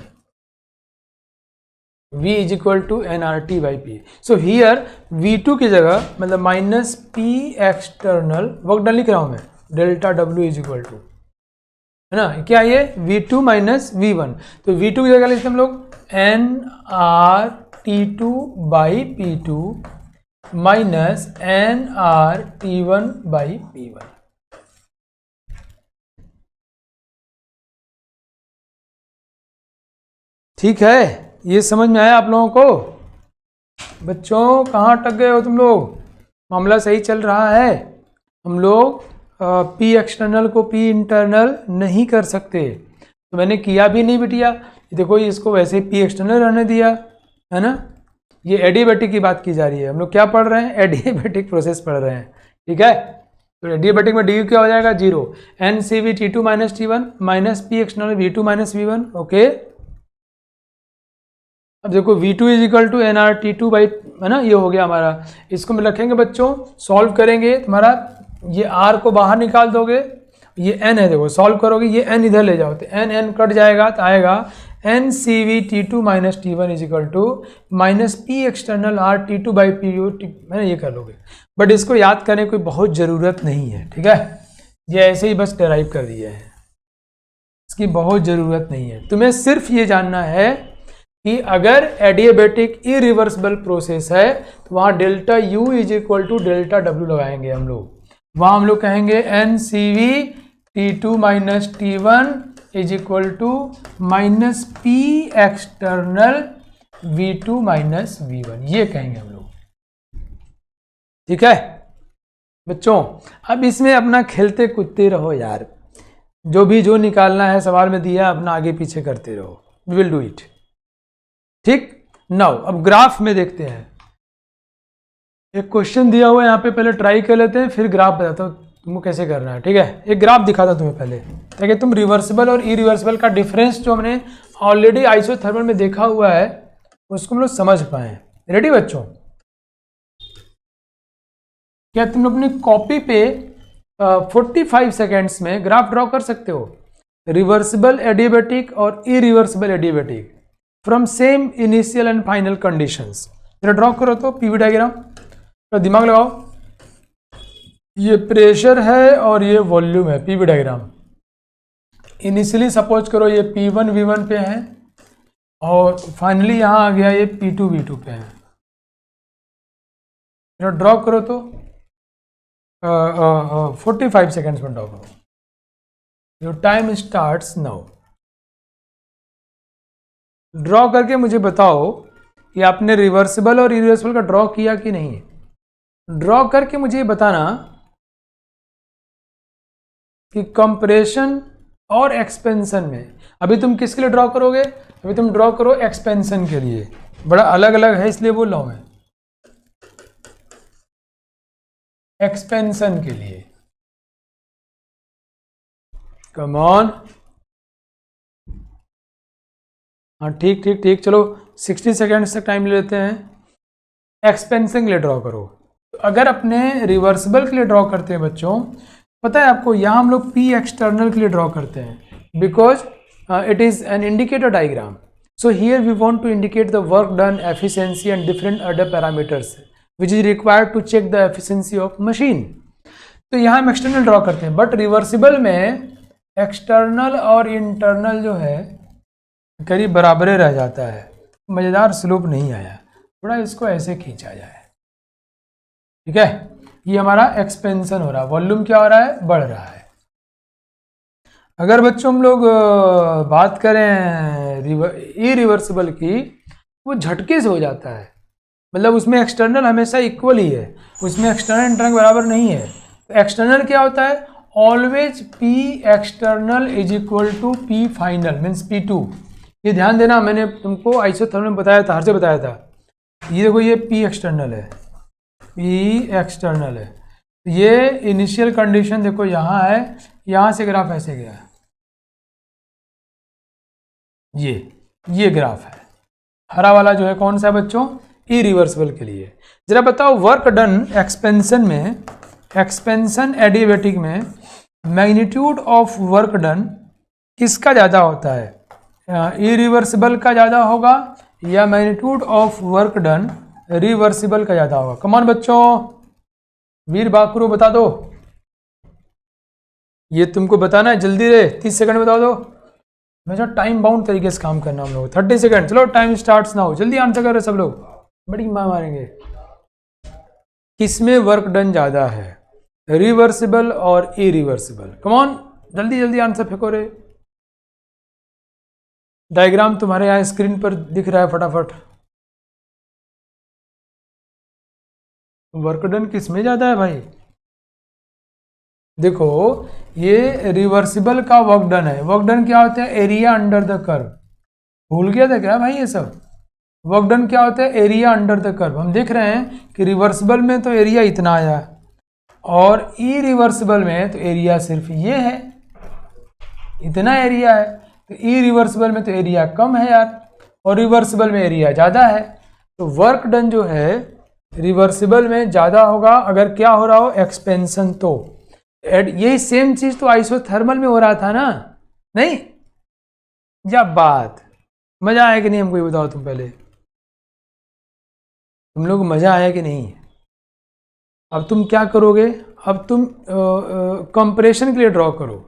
V is equal to nRT by P। So here V2 की जगह मतलब minus P external, work done लिख रहा हूँ मैं, delta W is equal to, है ना, क्या ये V2 माइनस V1, तो V2 की जगह लिखते हम लोग nRT2 by P2 minus nRT1 by P1। ठीक है, ये समझ में आया आप लोगों को? बच्चों कहाँ अटक गए हो तुम लोग? मामला सही चल रहा है? हम लोग P एक्सटर्नल को P इंटरनल नहीं कर सकते, तो मैंने किया भी नहीं बिटिया। देखो इसको वैसे ही P एक्सटर्नल रहने दिया, है ना। ये एडियाबैटिक की बात की जा रही है, हम लोग क्या पढ़ रहे हैं? एडियाबैटिक प्रोसेस पढ़ रहे हैं, ठीक है। तो एडियाबैटिक में डी क्या हो जाएगा? 0, NCV T2 minus T1 minus P external V2 minus V1, okay. अब देखो V2 is equal to nRT2 by, है ना, ये हो गया हमारा। इसको में रखेंगे बच्चों, सॉल्व करेंगे, तुम्हारा ये R को बाहर निकाल दोगे, ये N है, देखो सॉल्व करोगे, ये N इधर ले जाओ तो N कट जाएगा तो आएगा NCV T2 minus T1 is equal to minus P external RT2 by PU, मैंने ये कर लोगे। बट इसको याद करने की कोई बहुत ज़रूरत नहीं है, ठीक है, ये ऐसे ही बस डेराइव कर दिया है, इसकी बहुत ज़रूरत नहीं है। तुम्हें सिर्फ ये जानना है कि अगर एडियाबैटिक इरिवर्सिबल प्रोसेस है तो वहाँ delta U is equal to delta W लगाएंगे हम लोग। वहाँ हम लोग कहेंगे NCV T2 minus T1 is equal to minus P external V2 minus V1, ये कहेंगे हम लोग, ठीक है बच्चों। अब इसमें अपना खेलते कूदते रहो यार, जो निकालना है सवाल में दिया अपना आगे पीछे करते रहो, वी विल डू इट, ठीक। नाउ अब ग्राफ में देखते हैं, एक क्वेश्चन दिया हुआ है यहाँ पे, पहले ट्राई कर लेते हैं फिर ग्राफ बताता हूँ तुमको कैसे करना है, ठीक है। एक ग्राफ दिखाता हूँ तुम्हें पहले, ताकि तुम रिवर्सिबल और इरिवर्सिबल का डिफरेंस जो हमने ऑलरेडी आइसोथर्मल में देखा हुआ है उसको हम लोग समझ पाए। रेडी बच्चों? क्या तुम अपनी कॉपी पे 45 सेकेंड्स में ग्राफ ड्रॉ कर सकते हो? रिवर्सिबल एडियाबैटिक और irreversible adiabatic from same initial and final conditions. जरा ड्रॉ करो तो पीवी डायग्राम, तो दिमाग लगाओ, ये प्रेशर है और ये वॉल्यूम है, पीवी डायग्राम। इनिशियली सपोज करो ये P1 V1 पे है और फाइनली यहाँ आ गया ये P2 V2 पे है। जरा ड्रॉ करो तो 45 सेकेंड्स में ड्रॉ करो। Your time starts now. Draw करके मुझे बताओ कि आपने रिवर्सिबल और इरिवर्सिबल का ड्रॉ किया कि नहीं। ड्रॉ करके मुझे बताना कि कंप्रेशन और एक्सपेंशन में अभी तुम किसके लिए ड्रॉ करोगे? अभी तुम ड्रॉ करो एक्सपेंशन के लिए, बड़ा अलग अलग है इसलिए बोल रहा हूं मैं, एक्सपेंशन के लिए। कम ऑन, हाँ ठीक ठीक ठीक, चलो 60 सेकेंड्स तक टाइम ले लेते हैं। एक्सपेंशन के लिए ड्रॉ करो। तो अगर अपने रिवर्सिबल के लिए ड्रॉ करते हैं बच्चों, पता है आपको, यहाँ हम लोग P एक्सटर्नल के लिए ड्रॉ करते हैं because it is an indicator diagram. So here we want to indicate the work done, efficiency and different other parameters which is required to check the efficiency of machine. तो यहाँ हम external draw करते हैं, but reversible में external और internal जो है करीब बराबरे रह जाता है, मज़ेदार स्लोप नहीं आया, थोड़ा इसको ऐसे खींचा जाए, ठीक है। ये हमारा एक्सपेंशन हो रहा है, वॉल्यूम क्या हो रहा है? बढ़ रहा है। अगर बच्चों हम लोग बात करें इरिवर्सिबल की, वो झटके से हो जाता है, मतलब उसमें एक्सटर्नल हमेशा इक्वल ही है, उसमें एक्सटर्नल इंटरनल बराबर नहीं है। तो एक्सटर्नल क्या होता है? Always P external is equal to P final means P2। ये ध्यान देना, मैंने तुमको आइसोथर्मल में बताया था, हर से बताया था। ये देखो ये P एक्सटर्नल है, P एक्सटर्नल है, ये इनिशियल कंडीशन देखो यहाँ है, यहाँ से ग्राफ ऐसे गया, ये ग्राफ है, हरा वाला जो है कौन सा है बच्चों, इरिवर्सिबल के लिए। जरा बताओ वर्क डन एक्सपेंशन में, एक्सपेंशन एडिएबेटिक में मैग्नीट्यूड ऑफ वर्क डन किसका ज़्यादा होता है, इरिवर्सिबल का ज़्यादा होगा या magnitude of work done reversible का ज़्यादा होगा? कमान बच्चों, वीर बाकरो बता दो, ये तुमको बताना है, जल्दी रे 30 सेकंड बता दो। हमेशा टाइम बाउंड तरीके से काम करना हम लोग। 30 सेकंड, चलो टाइम स्टार्ट्स नाउ, जल्दी आंसर कर रहे सब लोग, बड़ी मार मारेंगे। किसमें वर्क डन ज़्यादा है, रिवर्सिबल और इरिवर्सिबल? कम ऑन, जल्दी जल्दी आंसर फेंको रे। डायग्राम तुम्हारे यहाँ स्क्रीन पर दिख रहा है, फटाफट। वर्क डन किसमें ज़्यादा है भाई? देखो ये रिवर्सिबल का वर्क डन है। वर्क डन क्या होता है, एरिया अंडर द कर्व। भूल गया था क्या भाई ये सब? वर्क डन क्या होता है, एरिया अंडर द कर्व। हम देख रहे हैं कि रिवर्सिबल में तो एरिया इतना आया और इरिवर्सिबल में तो एरिया सिर्फ ये है, इतना एरिया है। तो इरिवर्सिबल में तो एरिया कम है यार, और रिवर्सिबल में एरिया ज़्यादा है। तो वर्क डन जो है रिवर्सिबल में ज़्यादा होगा अगर क्या हो रहा हो, एक्सपेंशन। तो यही सेम चीज़ तो आइसोथर्मल में हो रहा था ना, नहीं? जब बात मज़ा आया कि नहीं हमको ये बताओ तुम पहले, तुम लोग मज़ा आया कि नहीं? अब तुम क्या करोगे, अब तुम कंपैरिजन के लिए ड्रॉ करो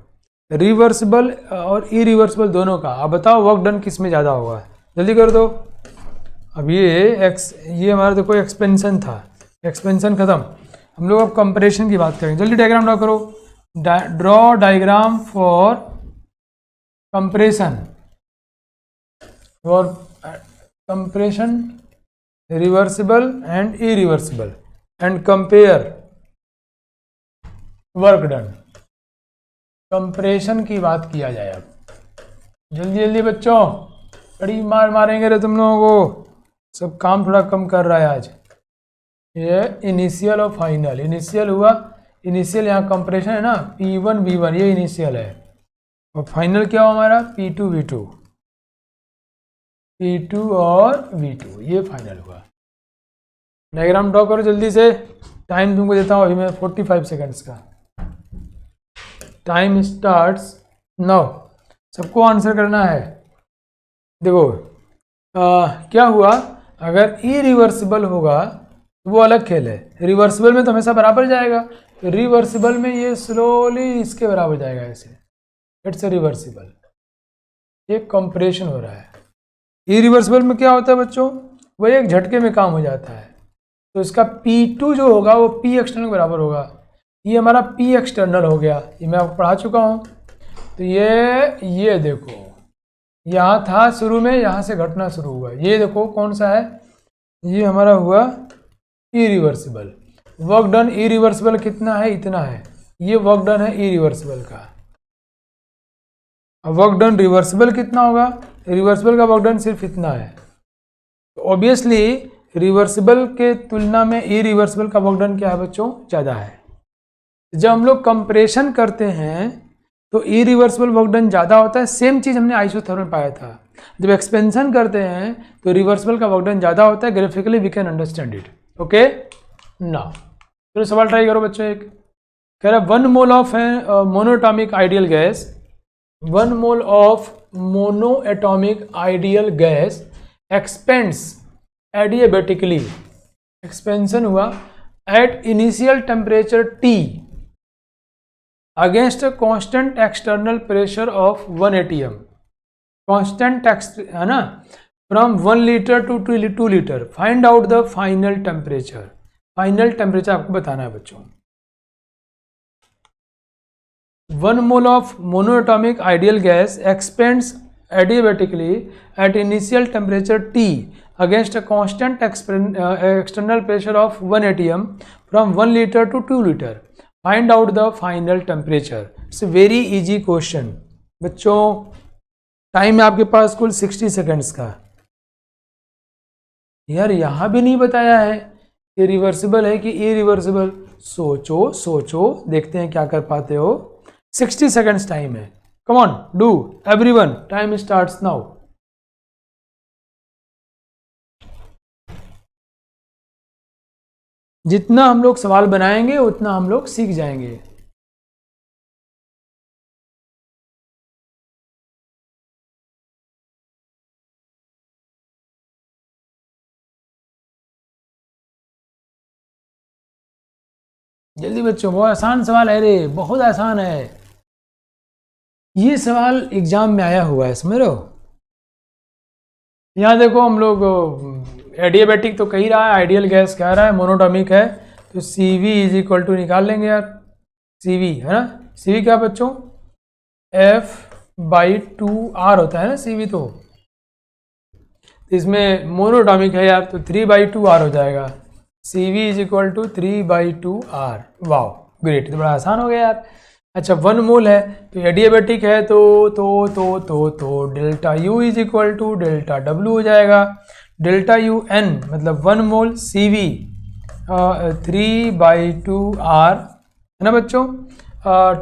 रिवर्सिबल और इरिवर्सिबल दोनों का। अब बताओ वर्क डन किस में ज़्यादा होगा, जल्दी कर दो। अब ये हमारा देखो एक्सपेंशन था, एक्सपेंशन ख़त्म, हम लोग अब कंपैरिजन की बात करेंगे। जल्दी डायग्राम ड्रॉ करो, draw diagram for comparison, for comparison reversible and irreversible and compare work done. Comparison की बात किया जाए अब, जल्दी जल्दी बच्चों, बड़ी मार मारेंगे रे तुम लोगों को। सब काम थोड़ा कम कर रहा है आज। ये इनिशियल और फाइनल, इनिशियल हुआ, इनिशियल यहाँ कंपैरिजन है ना, P1 V1 ये इनिशियल है, और फाइनल क्या हुआ हमारा P2 V2, P2 और V2 ये फाइनल हुआ। डायग्राम ड्रॉ करो जल्दी से, टाइम तुमको देता हूँ अभी मैं 45 सेकंड्स का। टाइम स्टार्ट्स नाउ, सबको आंसर करना है। देखो क्या हुआ, अगर इरिवर्सिबल होगा तो वो अलग खेल है, रिवर्सिबल में तो हमेशा बराबर जाएगा। तो रिवर्सिबल में ये स्लोली इसके बराबर जाएगा ऐसे, इट्स रिवर्सिबल। ये कंप्रेशन हो रहा है। इरिवर्सिबल में क्या होता है बच्चों, वो एक झटके में काम हो जाता है। तो इसका P2 जो होगा वो P एक्सटर्नल के बराबर होगा। ये हमारा P एक्सटर्नल हो गया, ये मैं आपको पढ़ा चुका हूँ। तो ये देखो यहाँ था शुरू में, यहाँ से घटना शुरू हुआ, ये देखो कौन सा है, ये हमारा हुआ इरिवर्सिबल। वर्क डन इरिवर्सिबल कितना है, इतना है, ये वर्क डन है इरिवर्सिबल का। अब वर्क डन रिवर्सिबल कितना होगा, रिवर्सिबल का वर्क डन सिर्फ इतना है। तो ऑब्वियसली रिवर्सिबल के तुलना में इरिवर्सिबल का वर्क डन क्या है बच्चों, ज़्यादा है। जब हम लोग कंपैरिजन करते हैं तो इरिवर्सिबल वर्क डन ज़्यादा होता है। सेम चीज़ हमने आइसोथर्मल पाया था। जब एक्सपेंशन करते हैं तो रिवर्सिबल का वर्क डन ज़्यादा होता है। Graphically we can understand it, okay ना। तो सवाल ट्राई करो बच्चों। एक कह रहा है 1 mole of monoatomic ideal gas, 1 mole of monoatomic ideal gas expands adiabatically, expansion हुआ at initial temperature T against constant external pressure of 1 atm। Constant है ना, from 1 litre to 2 litre. Find out the final temperature. Final temperature आपको बताना है बच्चों। 1 mole of monoatomic ideal gas expands adiabatically at initial temperature T against a constant external pressure of 1 atm from 1 liter to 2 liter. Find out the final temperature. It's a very easy question. बच्चों time है आपके पास कुल 60 seconds का। यार यहाँ भी नहीं बताया है कि रिवर्सिबल है कि इरिवर्सिबल। सोचो सोचो, देखते हैं क्या कर पाते हो। 60 सेकेंड्स टाइम है, come on do everyone, time starts now. जितना हम लोग सवाल बनाएंगे उतना हम लोग सीख जाएंगे। जल्दी बच्चों, बहुत आसान सवाल है रे, बहुत आसान है। ये सवाल एग्जाम में आया हुआ है, समझ रहे हो। यहाँ देखो हम लोग एडियाबेटिक तो कही रहा है, आइडियल गैस कह रहा है, मोनोटॉमिक है, तो सी वी इज इक्वल टू निकाल लेंगे यार। सी वी है ना, सी वी क्या बच्चों, F/2R होता है ना सी वी। तो इसमें मोनोटॉमिक है यार, तो 3/2R हो जाएगा। C V is equal to 3/2R। वाह ग्रेट, तो बड़ा आसान हो गया यार। अच्छा 1 मोल है तो एडियाबेटिक है, तो delta U is equal to delta W हो जाएगा। डेल्टा UN मतलब 1 मोल सी वी 3/2R है ना बच्चों।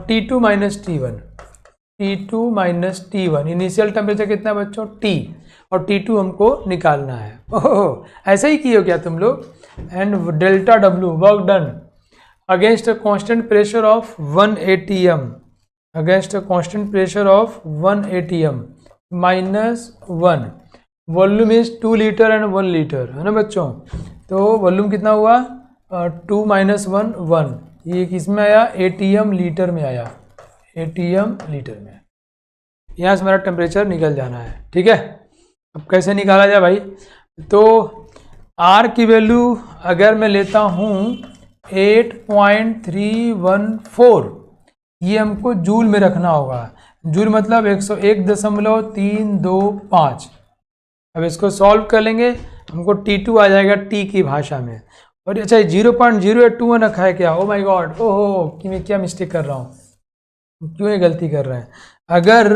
T2 minus T1 initial temperature कितना बच्चों T, और T2 हमको निकालना है। ओह ऐसा ही किए हो क्या तुम लोग। And delta W work done against a constant pressure of 1 atm, against a constant pressure of 1 atm -1। Volume is 2 litre and 1 litre है ना बच्चों। तो वॉल्यूम कितना हुआ 2 - 1 1। ये किस में आया, atm लीटर में आया, atm लीटर में। यहाँ से हमारा टेम्परेचर निकल जाना है, ठीक है। अब कैसे निकाला जाए भाई, तो R की वैल्यू अगर मैं लेता हूँ 8.314, ये हमको जूल में रखना होगा। जूल मतलब 101.325। अब इसको सॉल्व कर लेंगे, हमको T2 आ जाएगा T की भाषा में। और अच्छा 0.0821 रखा है क्या, ओ माय गॉड, ओहो कि मैं क्या मिस्टेक कर रहा हूँ, क्यों ये गलती कर रहे हैं। अगर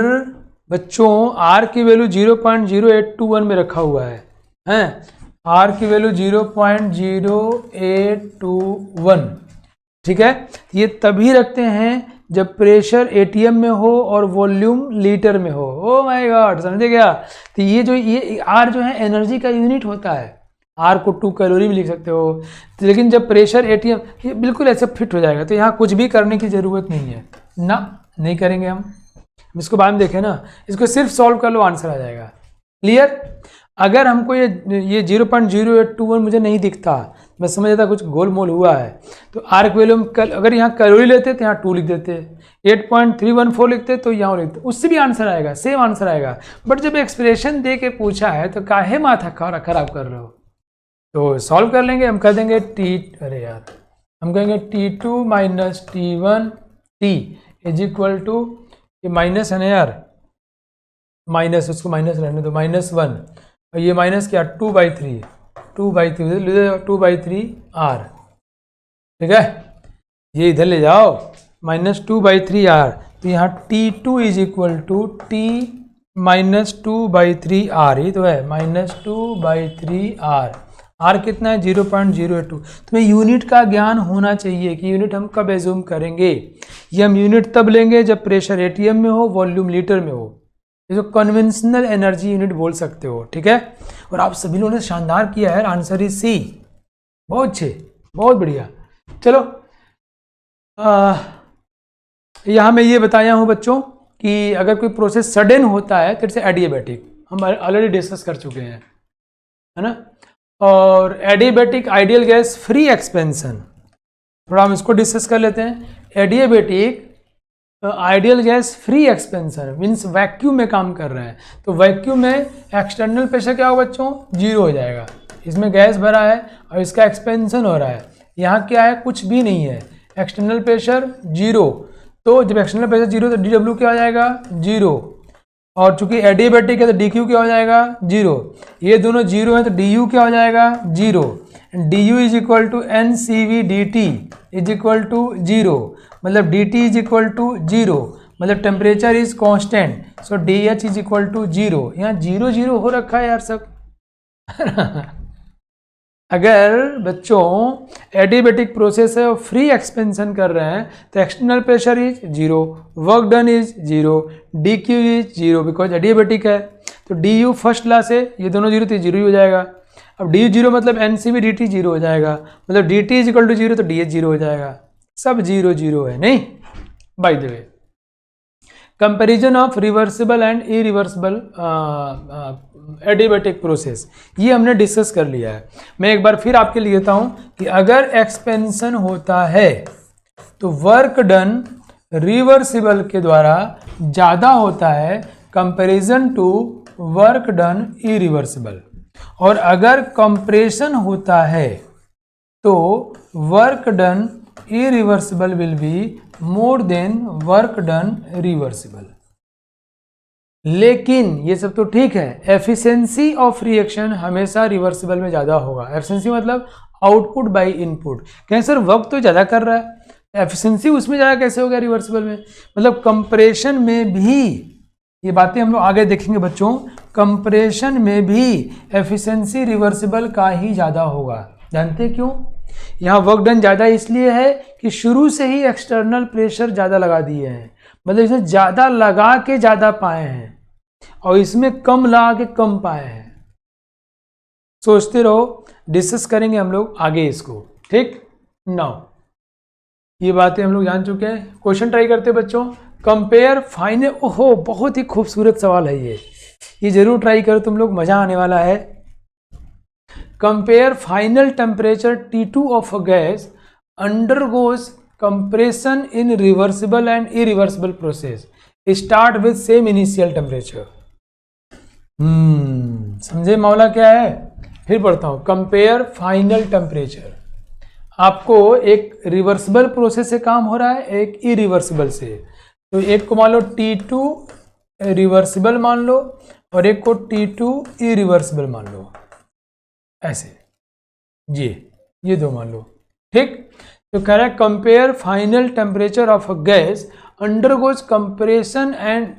बच्चों R की वैल्यू 0.0821 में रखा हुआ है, R की वैल्यू 0.0821, ठीक है। ये तभी रखते हैं जब प्रेशर एटीएम में हो और वॉल्यूम लीटर में हो। ओ माय गॉड, समझे क्या। तो ये R जो है एनर्जी का यूनिट होता है, R को 2 कैलोरी भी लिख सकते हो। तो लेकिन जब प्रेशर एटीएम, ये बिल्कुल ऐसे फिट हो जाएगा, तो यहाँ कुछ भी करने की ज़रूरत नहीं है ना, नहीं करेंगे हम इसको बाद में देखें ना। इसको सिर्फ सॉल्व कर लो, आंसर आ जाएगा। क्लियर। अगर हमको ये 0.0821 मुझे नहीं दिखता, मैं समझ जाता कुछ गोल मोल हुआ है, तो R की वैल्यू अगर यहाँ कैलोरी लेते तो यहाँ 2 लिख देते, 8.314 लिखते तो यहाँ लिखते, उससे भी आंसर आएगा, सेम आंसर आएगा। बट जब एक्सप्रेशन दे के पूछा है तो काहे माथा खराब कर रहे हो। तो सॉल्व कर लेंगे, हम कर देंगे अरे यार हम कहेंगे T2 minus T1 T is equal to, ये माइनस है ना यार, माइनस, उसको माइनस रहने दो, -1, और ये माइनस क्या 2/3 R, ठीक है। ये इधर ले जाओ, -2/3R, तो यहाँ T2 is equal to T -2/3R, ये तो है -2/3R। R कितना है 0.082। तुम्हें यूनिट का ज्ञान होना चाहिए कि यूनिट हम कब एज्यूम करेंगे। ये हम यूनिट तब लेंगे जब प्रेशर एटीएम में हो, वॉल्यूम लीटर में हो। इसको कन्वेंशनल एनर्जी यूनिट बोल सकते हो, ठीक है। और आप सभी लोगों ने शानदार किया है, आंसर इज सी, बहुत अच्छे, बहुत बढ़िया। चलो यहाँ मैं ये बताया हूँ बच्चों कि अगर कोई प्रोसेस सडन होता है तो इट्स एडियाबैटिक, हम ऑलरेडी डिस्कस कर चुके हैं, है ना। और adiabatic ideal gas free expansion, थोड़ा हम इसको डिस्कस कर लेते हैं। Adiabatic ideal gas free expansion means vacuum में काम कर रहा है, तो वैक्यूम में एक्सटर्नल प्रेशर क्या होगा बच्चों, 0 हो जाएगा। इसमें गैस भरा है और इसका एक्सपेंशन हो रहा है, यहाँ क्या है, कुछ भी नहीं है, एक्सटर्नल प्रेशर 0। तो जब एक्सटर्नल प्रेशर 0 तो DW क्या हो जाएगा 0, और चूंकि एडियाबैटिक है तो DQ क्या हो जाएगा 0। ये दोनों 0 है तो DU क्या हो जाएगा 0। DU is equal to NCV DT is equal to 0, मतलब DT इज इक्वल टू 0, मतलब temperature is constant, so DH is equal to 0। यहाँ 0 0 हो रखा है यार सब। अगर बच्चों एडियाबैटिक प्रोसेस है और फ्री एक्सपेंशन कर रहे हैं तो external pressure is 0, work done is 0, DQ is 0 because adiabatic है। तो DU फर्स्ट लॉ से ये दोनों 0 तो 0 ही हो जाएगा। अब डी जीरो मतलब एन सी भी डी टी जीरो हो जाएगा, मतलब D T is equal to zero तो डी एच जीरो हो जाएगा, सब जीरो जीरो है नहीं। By the way comparison of reversible and irreversible adiabatic process ये हमने डिस्कस कर लिया है। मैं एक बार फिर आपके लिए कहता हूं कि अगर एक्सपेंशन होता है तो वर्क डन रिवर्सिबल के द्वारा ज़्यादा होता है comparison to work done irreversible, और अगर कंप्रेशन होता है तो work done irreversible will be more than work done reversible. लेकिन ये सब तो ठीक है, एफिशिएंसी ऑफ रिएक्शन हमेशा रिवर्सिबल में ज़्यादा होगा। एफिशिएंसी मतलब आउटपुट बाय इनपुट। कहें सर वर्क तो ज़्यादा कर रहा है, एफिशिएंसी उसमें ज़्यादा कैसे हो गया रिवर्सिबल में? मतलब कंप्रेशन में भी, ये बातें हम लोग आगे देखेंगे बच्चों, कंप्रेशन में भी एफिशिएंसी रिवर्सिबल का ही ज़्यादा होगा। जानते हैं क्यों? यहाँ वर्क डन ज़्यादा इसलिए है कि शुरू से ही एक्सटर्नल प्रेशर ज़्यादा लगा दिए हैं, मतलब इसमें ज़्यादा लगा के ज़्यादा पाए हैं और इसमें कम लगा के कम पाए हैं। सोचते रहो, डिस्कस करेंगे हम लोग आगे इसको, ठीक। नाउ ये बातें हम लोग जान चुके हैं। क्वेश्चन ट्राई करते बच्चों। कंपेयर फाइनल, ओहो बहुत ही खूबसूरत सवाल है ये जरूर ट्राई करो तुम लोग, मज़ा आने वाला है। Compare final temperature T2 of a gas undergoes compression in reversible and irreversible process, start with same initial temperature. समझे मामला क्या है? फिर पढ़ता हूँ। कंपेयर फाइनल टेम्परेचर, आपको एक रिवर्सिबल प्रोसेस से काम हो रहा है, एक इरिवर्सिबल से। तो एक को मान लो T2 रिवर्सिबल मान लो और एक को T2 इरिवर्सिबल मान लो, ऐसे ये दो मान लो, ठीक। तो कह रहा है compare final temperature of a gas undergoes compression and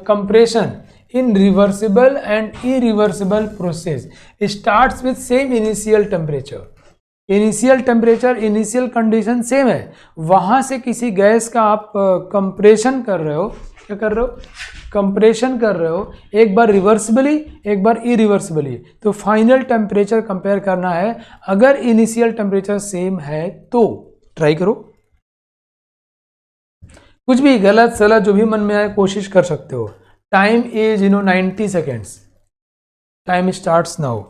compression in reversible and irreversible process, starts with same initial temperature. Initial temperature, initial condition same है, वहाँ से किसी गैस का आप कंप्रेशन कर रहे हो, क्या कर रहे हो? कंप्रेशन कर रहे हो, एक बार रिवर्सिबली एक बार इरिवर्सिबली, तो फाइनल टेम्परेचर कंपेयर करना है। अगर इनिशियल टेम्परेचर सेम है तो ट्राई करो, कुछ भी गलत सलत जो भी मन में आए कोशिश कर सकते हो। Time is 90 seconds, time starts now.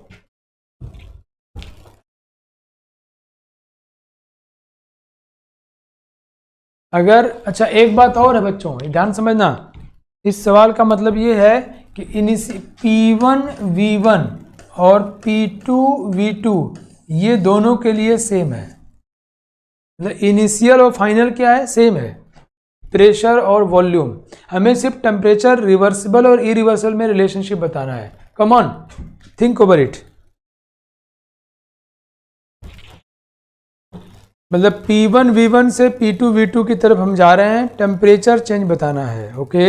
अगर अच्छा एक बात और है बच्चों, ध्यान समझना, इस सवाल का मतलब ये है कि P1 V1 और P2 V2 ये दोनों के लिए सेम है, मतलब इनिशियल और फाइनल क्या है? सेम है, प्रेशर और वॉल्यूम। हमें सिर्फ टेम्परेचर रिवर्सिबल और इरिवर्सिबल में रिलेशनशिप बताना है। Come on, think over it. मतलब P1 V1 से P2 V2 की तरफ हम जा रहे हैं, टेम्परेचर चेंज बताना है, ओके।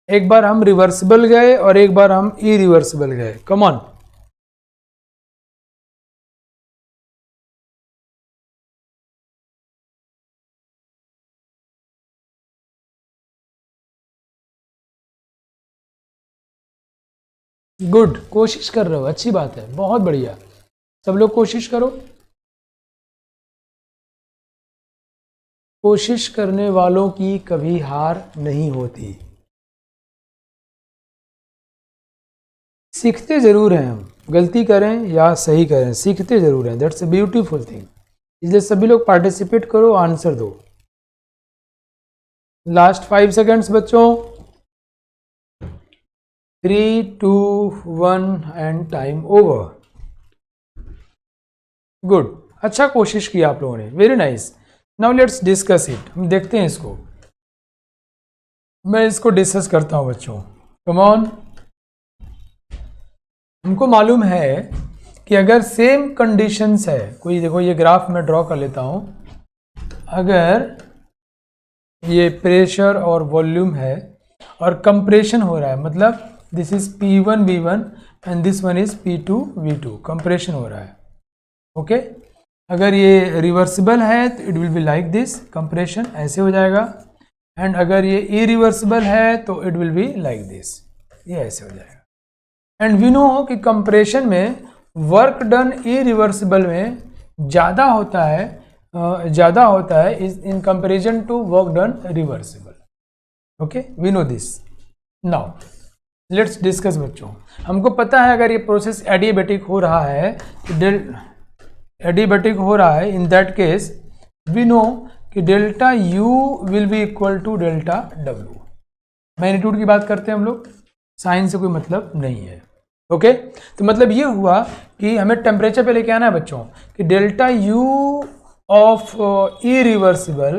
एक बार हम रिवर्सिबल गए और एक बार हम इरिवर्सिबल गए। कम ऑन, गुड, कोशिश कर रहे हो, अच्छी बात है, बहुत बढ़िया, सब लोग कोशिश करो। कोशिश करने वालों की कभी हार नहीं होती। सीखते ज़रूर हैं हम, गलती करें या सही करें, सीखते ज़रूर हैं, दैट्स अ ब्यूटीफुल थिंग। इसलिए सभी लोग पार्टिसिपेट करो, आंसर दो। लास्ट 5 सेकेंड्स बच्चों, 3 2 1 एंड टाइम ओवर। गुड, अच्छा कोशिश की आप लोगों ने, very nice. Now let's discuss it, हम देखते हैं इसको, मैं इसको डिस्कस करता हूं बच्चों। कम ऑन, हमको मालूम है कि अगर सेम कंडीशंस है, कोई देखो ये ग्राफ मैं ड्रॉ कर लेता हूं, अगर ये प्रेशर और वॉल्यूम है और कंप्रेशन हो रहा है, मतलब this is P1 V1 and this one is P2 V2, compression हो रहा है, ओके। अगर ये रिवर्सिबल है तो it will be like this, compression ऐसे हो जाएगा, एंड अगर ये इरिवर्सिबल है तो it will be like this, ये ऐसे हो जाएगा। एंड वी नो कि कंप्रेशन में वर्क डन इरिवर्सिबल में ज़्यादा होता है in comparison to work done reversible. Okay, we no this. Now let's discuss बच्चों. हमको पता है अगर ये प्रोसेस एडियाबेटिक हो रहा है, एडियाबेटिक हो रहा है, in that case we know कि delta U will be equal to delta W. Magnitude की बात करते हैं हम लोग, साइन से कोई मतलब नहीं है. ओके, तो मतलब ये हुआ कि हमें टेम्परेचर पे लेके आना है बच्चों कि डेल्टा यू ऑफ इरिवर्सिबल,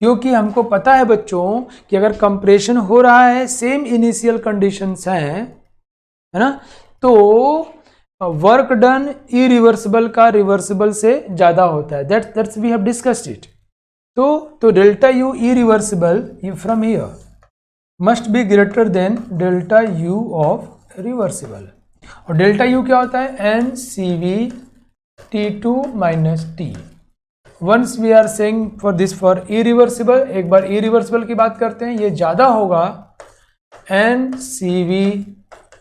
क्योंकि हमको पता है बच्चों कि अगर कंप्रेशन हो रहा है, सेम इनिशियल कंडीशंस हैं, है ना, तो वर्क डन इरिवर्सिबल का रिवर्सिबल से ज़्यादा होता है. That's we have discussed it. तो delta U irreversible from here must be greater than delta U of reversible. और डेल्टा यू क्या होता है? N C we T2 minus T. Once we are saying for this for irreversible, एक बार irreversible की बात करते हैं, ये ज़्यादा होगा n C we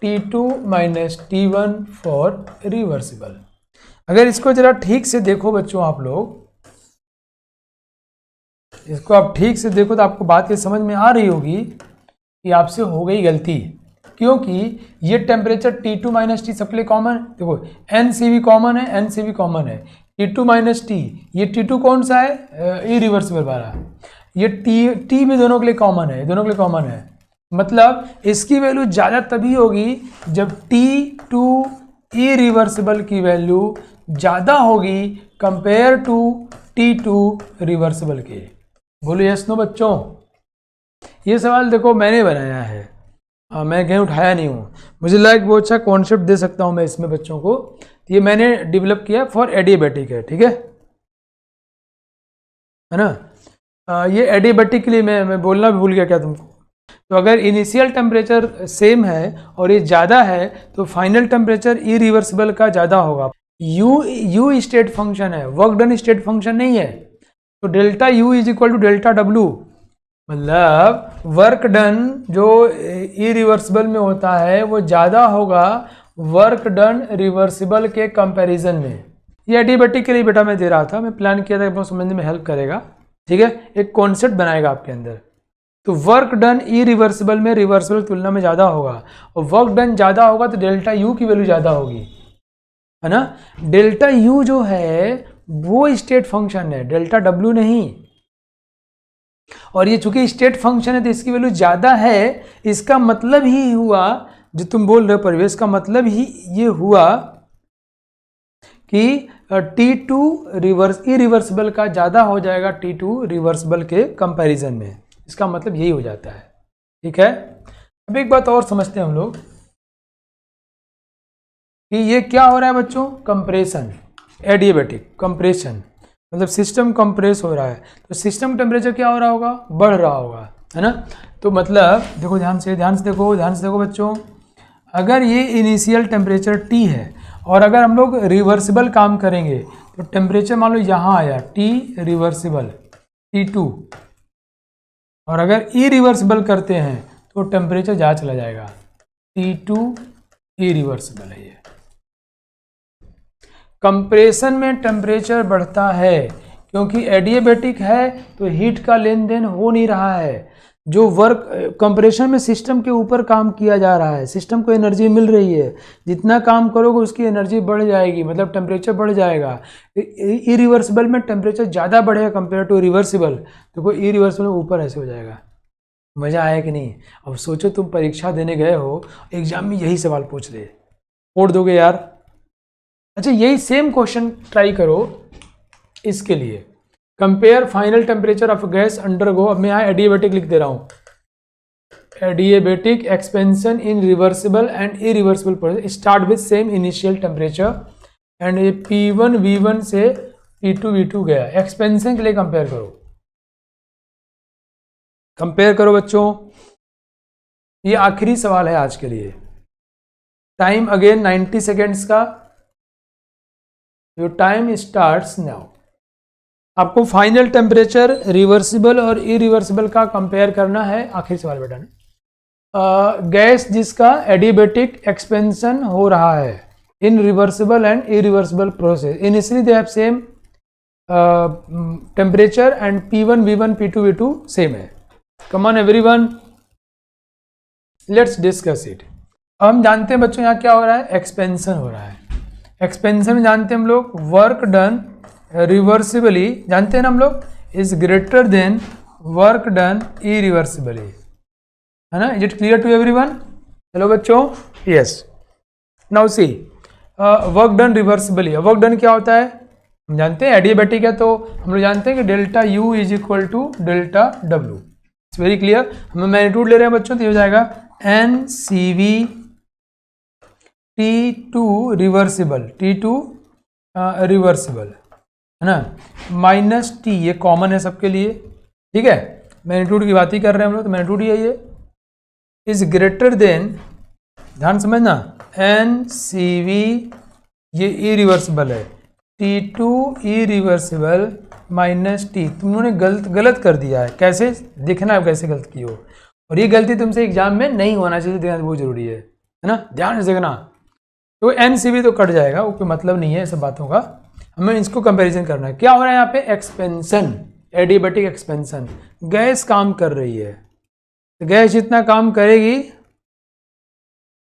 T2 minus T1 for reversible. अगर इसको जरा ठीक से देखो बच्चों, आप लोग इसको आप ठीक से देखो तो आपको बात ये समझ में आ रही होगी कि आपसे हो गई गलती, क्योंकि ये टेम्परेचर T2 माइनस टी सबके लिए कॉमन है. देखो NCV कॉमन है, NCV कॉमन है, T2 माइनस टी, ये T2 कौन सा है? इरिवर्सिबल वाला. ये T भी दोनों के लिए कॉमन है, दोनों के लिए कॉमन है. मतलब इसकी वैल्यू ज़्यादा तभी होगी जब T2 इरिवर्सिबल की वैल्यू ज़्यादा होगी कंपेयर टू T2 रिवर्सिबल के. बोलो यस नो बच्चों. ये सवाल देखो मैंने बनाया है, मैं कहीं उठाया नहीं हूँ. मुझे लगा कि वो अच्छा कॉन्सेप्ट दे सकता हूँ मैं इसमें बच्चों को. ये मैंने डेवलप किया फॉर एडियाबेटिक है, ठीक है ना. ये एडियाबेटिक के लिए मैं बोलना भी भूल गया क्या तुमको. तो अगर इनिशियल टेम्परेचर सेम है और ये ज़्यादा है तो फाइनल टेम्परेचर इरिवर्सिबल का ज़्यादा होगा. यू स्टेट फंक्शन है, वर्क डन स्टेट फंक्शन नहीं है. तो delta U is equal to delta W. मतलब वर्क डन जो इरिवर्सिबल में होता है वो ज़्यादा होगा वर्क डन रिवर्सिबल के कंपैरिजन में. ये एडियाबेटिक के लिए बेटा मैं दे रहा था, मैं प्लान किया था कि आपको समझने में हेल्प करेगा, ठीक है, एक कॉन्सेप्ट बनाएगा आपके अंदर. तो वर्क डन इरिवर्सिबल में रिवर्सिबल तुलना में ज़्यादा होगा, और वर्क डन ज़्यादा होगा तो डेल्टा यू की वैल्यू ज़्यादा होगी, है ना. डेल्टा यू जो है वो स्टेट फंक्शन है, डेल्टा डब्ल्यू नहीं. और ये चूंकि स्टेट फंक्शन है तो इसकी वैल्यू ज़्यादा है. इसका मतलब ही हुआ जो तुम बोल रहे हो परिवेश, का मतलब ही ये हुआ कि T2 इरिवर्सिबल का ज़्यादा हो जाएगा T2 रिवर्सिबल के कंपैरिजन में. इसका मतलब यही हो जाता है, ठीक है. अब एक बात और समझते हैं हम लोग कि ये क्या हो रहा है बच्चों, कंप्रेशन. एडियाबेटिक कंप्रेशन मतलब सिस्टम कंप्रेस हो रहा है, तो सिस्टम टेम्परेचर क्या हो रहा होगा, बढ़ रहा होगा, है ना. तो मतलब देखो ध्यान से देखो बच्चों, अगर ये इनिशियल टेम्परेचर T है और अगर हम लोग रिवर्सिबल काम करेंगे तो टेम्परेचर मान लो यहाँ आया T रिवर्सिबल T2, और अगर इरिवर्सिबल करते हैं तो टेम्परेचर ज़्यादा चला जाएगा, T2 इरिवर्सिबल है. ये कंप्रेशन में टेम्परेचर बढ़ता है क्योंकि एडियाबेटिक है तो हीट का लेन देन हो नहीं रहा है. जो वर्क कंप्रेशन में सिस्टम के ऊपर काम किया जा रहा है, सिस्टम को एनर्जी मिल रही है, जितना काम करोगे उसकी एनर्जी बढ़ जाएगी, मतलब टेम्परेचर बढ़ जाएगा. इरिवर्सिबल में टेम्परेचर ज़्यादा बढ़ेगा कंपेयर टू रिवर्सिबल, तो कोई इरिवर्सिबल ऊपर ऐसे हो जाएगा. मज़ा आया कि नहीं. अब सोचो तुम परीक्षा देने गए हो, एग्जाम में यही सवाल पूछ दे, फोड़ दोगे यार. अच्छा यही सेम क्वेश्चन ट्राई करो इसके लिए, compare final temperature of gas undergo. अब मैं यहाँ एडियाबेटिक लिख दे रहा हूँ, adiabatic expansion in reversible and irreversible process start with same initial temperature and ये P1 V1 से P2 V2 गया. एक्सपेंशन के लिए कंपेयर करो बच्चों. ये आखिरी सवाल है आज के लिए. टाइम अगेन 90 सेकेंड्स का. Your time starts now. आपको फाइनल टेम्परेचर रिवर्सिबल और इरिवर्सिबल का कंपेयर करना है. आखिरी सवाल बेटा ने, गैस जिसका एडियाबेटिक एक्सपेंशन हो रहा है, in reversible and irreversible process. Initially they have same temperature and P1 V1 P2 V2 same है. Come on everyone, let's discuss it. अब हम जानते हैं बच्चों यहाँ क्या हो रहा है, एक्सपेंशन हो रहा है. एक्सपेंशन में जानते हैं हम लोग वर्क डन रिवर्सिबली, जानते हैं ना हम लोग, is greater than work done irreversibly, है ना. Is it clear to everyone? Hello बच्चों, yes. Now see work done reversibly. Work done क्या होता है हम जानते हैं, एडियाबैटिक है तो हम लोग जानते हैं कि delta U is equal to delta W. It's very clear. हम मैग्नीट्यूड ले रहे हैं बच्चों तो ये हो जाएगा N C we T2 reversible, T2 reversible, है ना, माइनस टी, ये कॉमन है सबके लिए, ठीक है. मैग्नीट्यूड की बात ही कर रहे हैं हम लोग तो मैग्नीट्यूड यही है. इज ग्रेटर देन, ध्यान समझना, एन सी वी ये इरिवर्सिबल है, T2 इरिवर्सिबल माइनस टी. तुमने गलत कर दिया है. कैसे देखना है कैसे गलत की हो, और ये गलती तुमसे एग्जाम में नहीं होना चाहिए, देखना बहुत जरूरी है ना, ध्यान से देखना. तो एन सी वी तो कट जाएगा, वो कोई मतलब नहीं है सब बातों का. हमें इसको कंपैरिजन करना है. क्या हो रहा है यहाँ पे, एक्सपेंशन, एडियाबैटिक एक्सपेंशन. गैस काम कर रही है, तो गैस जितना काम करेगी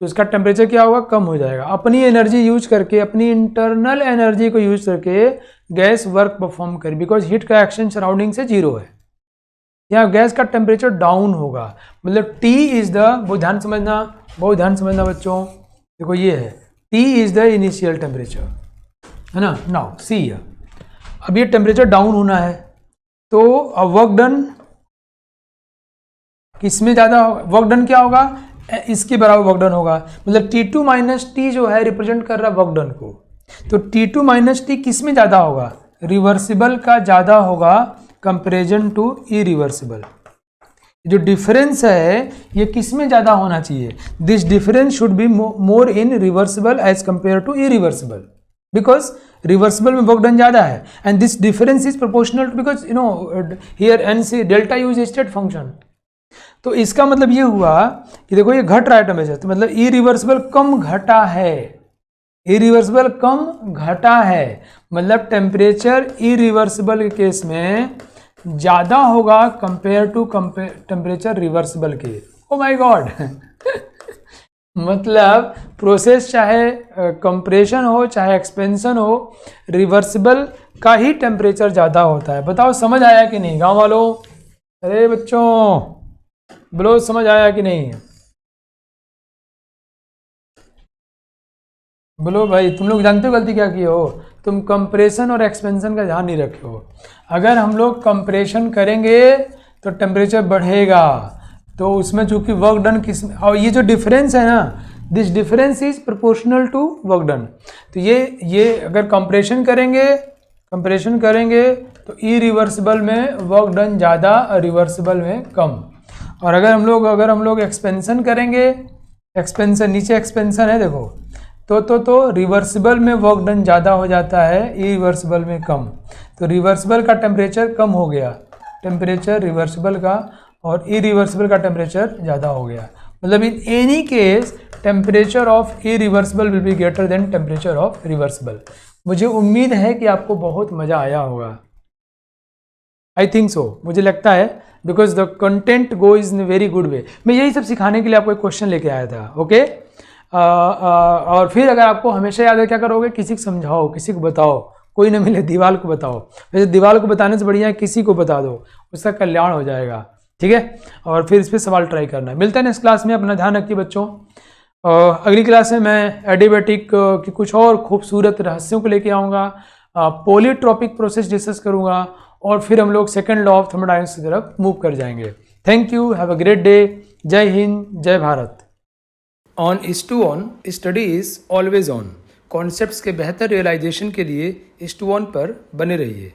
तो उसका टेम्परेचर क्या होगा, कम हो जाएगा. अपनी एनर्जी यूज करके, अपनी इंटरनल एनर्जी को यूज करके गैस वर्क परफॉर्म करे, बिकॉज हीट का एक्शन सराउंडिंग से जीरो है. यहाँ गैस का टेम्परेचर डाउन होगा, मतलब T इज द, बहुत ध्यान समझना बच्चों. देखो ये है T is the initial temperature, है ना. नाउ सी, अब ये टेम्परेचर डाउन होना है तो वर्क डन किसमें ज़्यादा होगा, वर्क डन क्या होगा, इसके बराबर वर्क डन होगा. मतलब T2 माइनस टी जो है रिप्रेजेंट कर रहा है वर्क डन को, तो T2 माइनस टी किस में ज़्यादा होगा, रिवर्सिबल का ज़्यादा होगा कंपेरिजन टू इरिवर्सिबल. जो डिफरेंस है ये किस में ज़्यादा होना चाहिए, this difference should be more in reversible as compare to irreversible, because reversible में वर्क डन ज़्यादा है. And this difference is proportional because you know here n C delta U is state function. तो इसका मतलब ये हुआ कि देखो ये घट रहा है टेम्परेचर, तो मतलब इरिवर्सिबल कम घटा है, इरिवर्सिबल कम घटा है, मतलब टेम्परेचर इरिवर्सिबल के केस में ज़्यादा होगा कंपेयर टू टेम्परेचर रिवर्सिबल के. ओ माय गॉड. मतलब प्रोसेस चाहे कंप्रेशन हो चाहे एक्सपेंशन हो, रिवर्सिबल का ही टेम्परेचर ज़्यादा होता है. बताओ समझ आया कि नहीं गांव वालों? अरे बच्चों बोलो समझ आया कि नहीं? बोलो भाई, तुम लोग जानते हो गलती क्या की हो, तुम कंप्रेशन और एक्सपेंशन का ध्यान नहीं रखे हो. अगर हम लोग कंप्रेशन करेंगे तो टेम्परेचर बढ़ेगा, तो उसमें चूंकि वर्क डन किस, और ये जो डिफरेंस है ना, this difference is proportional to work done. तो ये अगर कंप्रेशन करेंगे तो इरिवर्सिबल में वर्क डन ज़्यादा और रिवर्सिबल में कम. और अगर हम लोग एक्सपेंशन करेंगे, एक्सपेंशन नीचे एक्सपेंशन है देखो, तो रिवर्सिबल में वर्क डन ज़्यादा हो जाता है, इरिवर्सिबल में कम. तो रिवर्सिबल का टेम्परेचर कम हो गया, टेम्परेचर रिवर्सिबल का, और इरिवर्सिबल का टेम्परेचर ज़्यादा हो गया. मतलब in any case temperature of irreversible will B greater then temperature of reversible. मुझे उम्मीद है कि आपको बहुत मज़ा आया होगा. आई थिंक सो, मुझे लगता है, because the content go is in very good way. मैं यही सब सिखाने के लिए आपको एक क्वेश्चन लेके आया था. ओके और फिर अगर आपको हमेशा याद है क्या करोगे, किसी को समझाओ, किसी को बताओ, कोई ना मिले दीवार को बताओ. वैसे दीवार को बताने से बढ़िया है किसी को बता दो, उसका कल्याण हो जाएगा. ठीक है, और फिर इस पर सवाल ट्राई करना है. मिलते हैं नेक्स्ट क्लास में. अपना ध्यान रखिए बच्चों. अगली क्लास में मैं एडियाबैटिक की कुछ और खूबसूरत रहस्यों को लेके आऊँगा, पॉलीट्रॉपिक प्रोसेस डिस्कस करूँगा, और फिर हम लोग सेकेंड लॉ ऑफ थर्मोडायनामिक्स की तरफ मूव कर जाएंगे. Thank you, have a great day. जय हिंद, जय Bharat. On IS2ON study is always on. Concepts के बेहतर रियलाइजेशन के लिए IS2ON पर बने रहिए.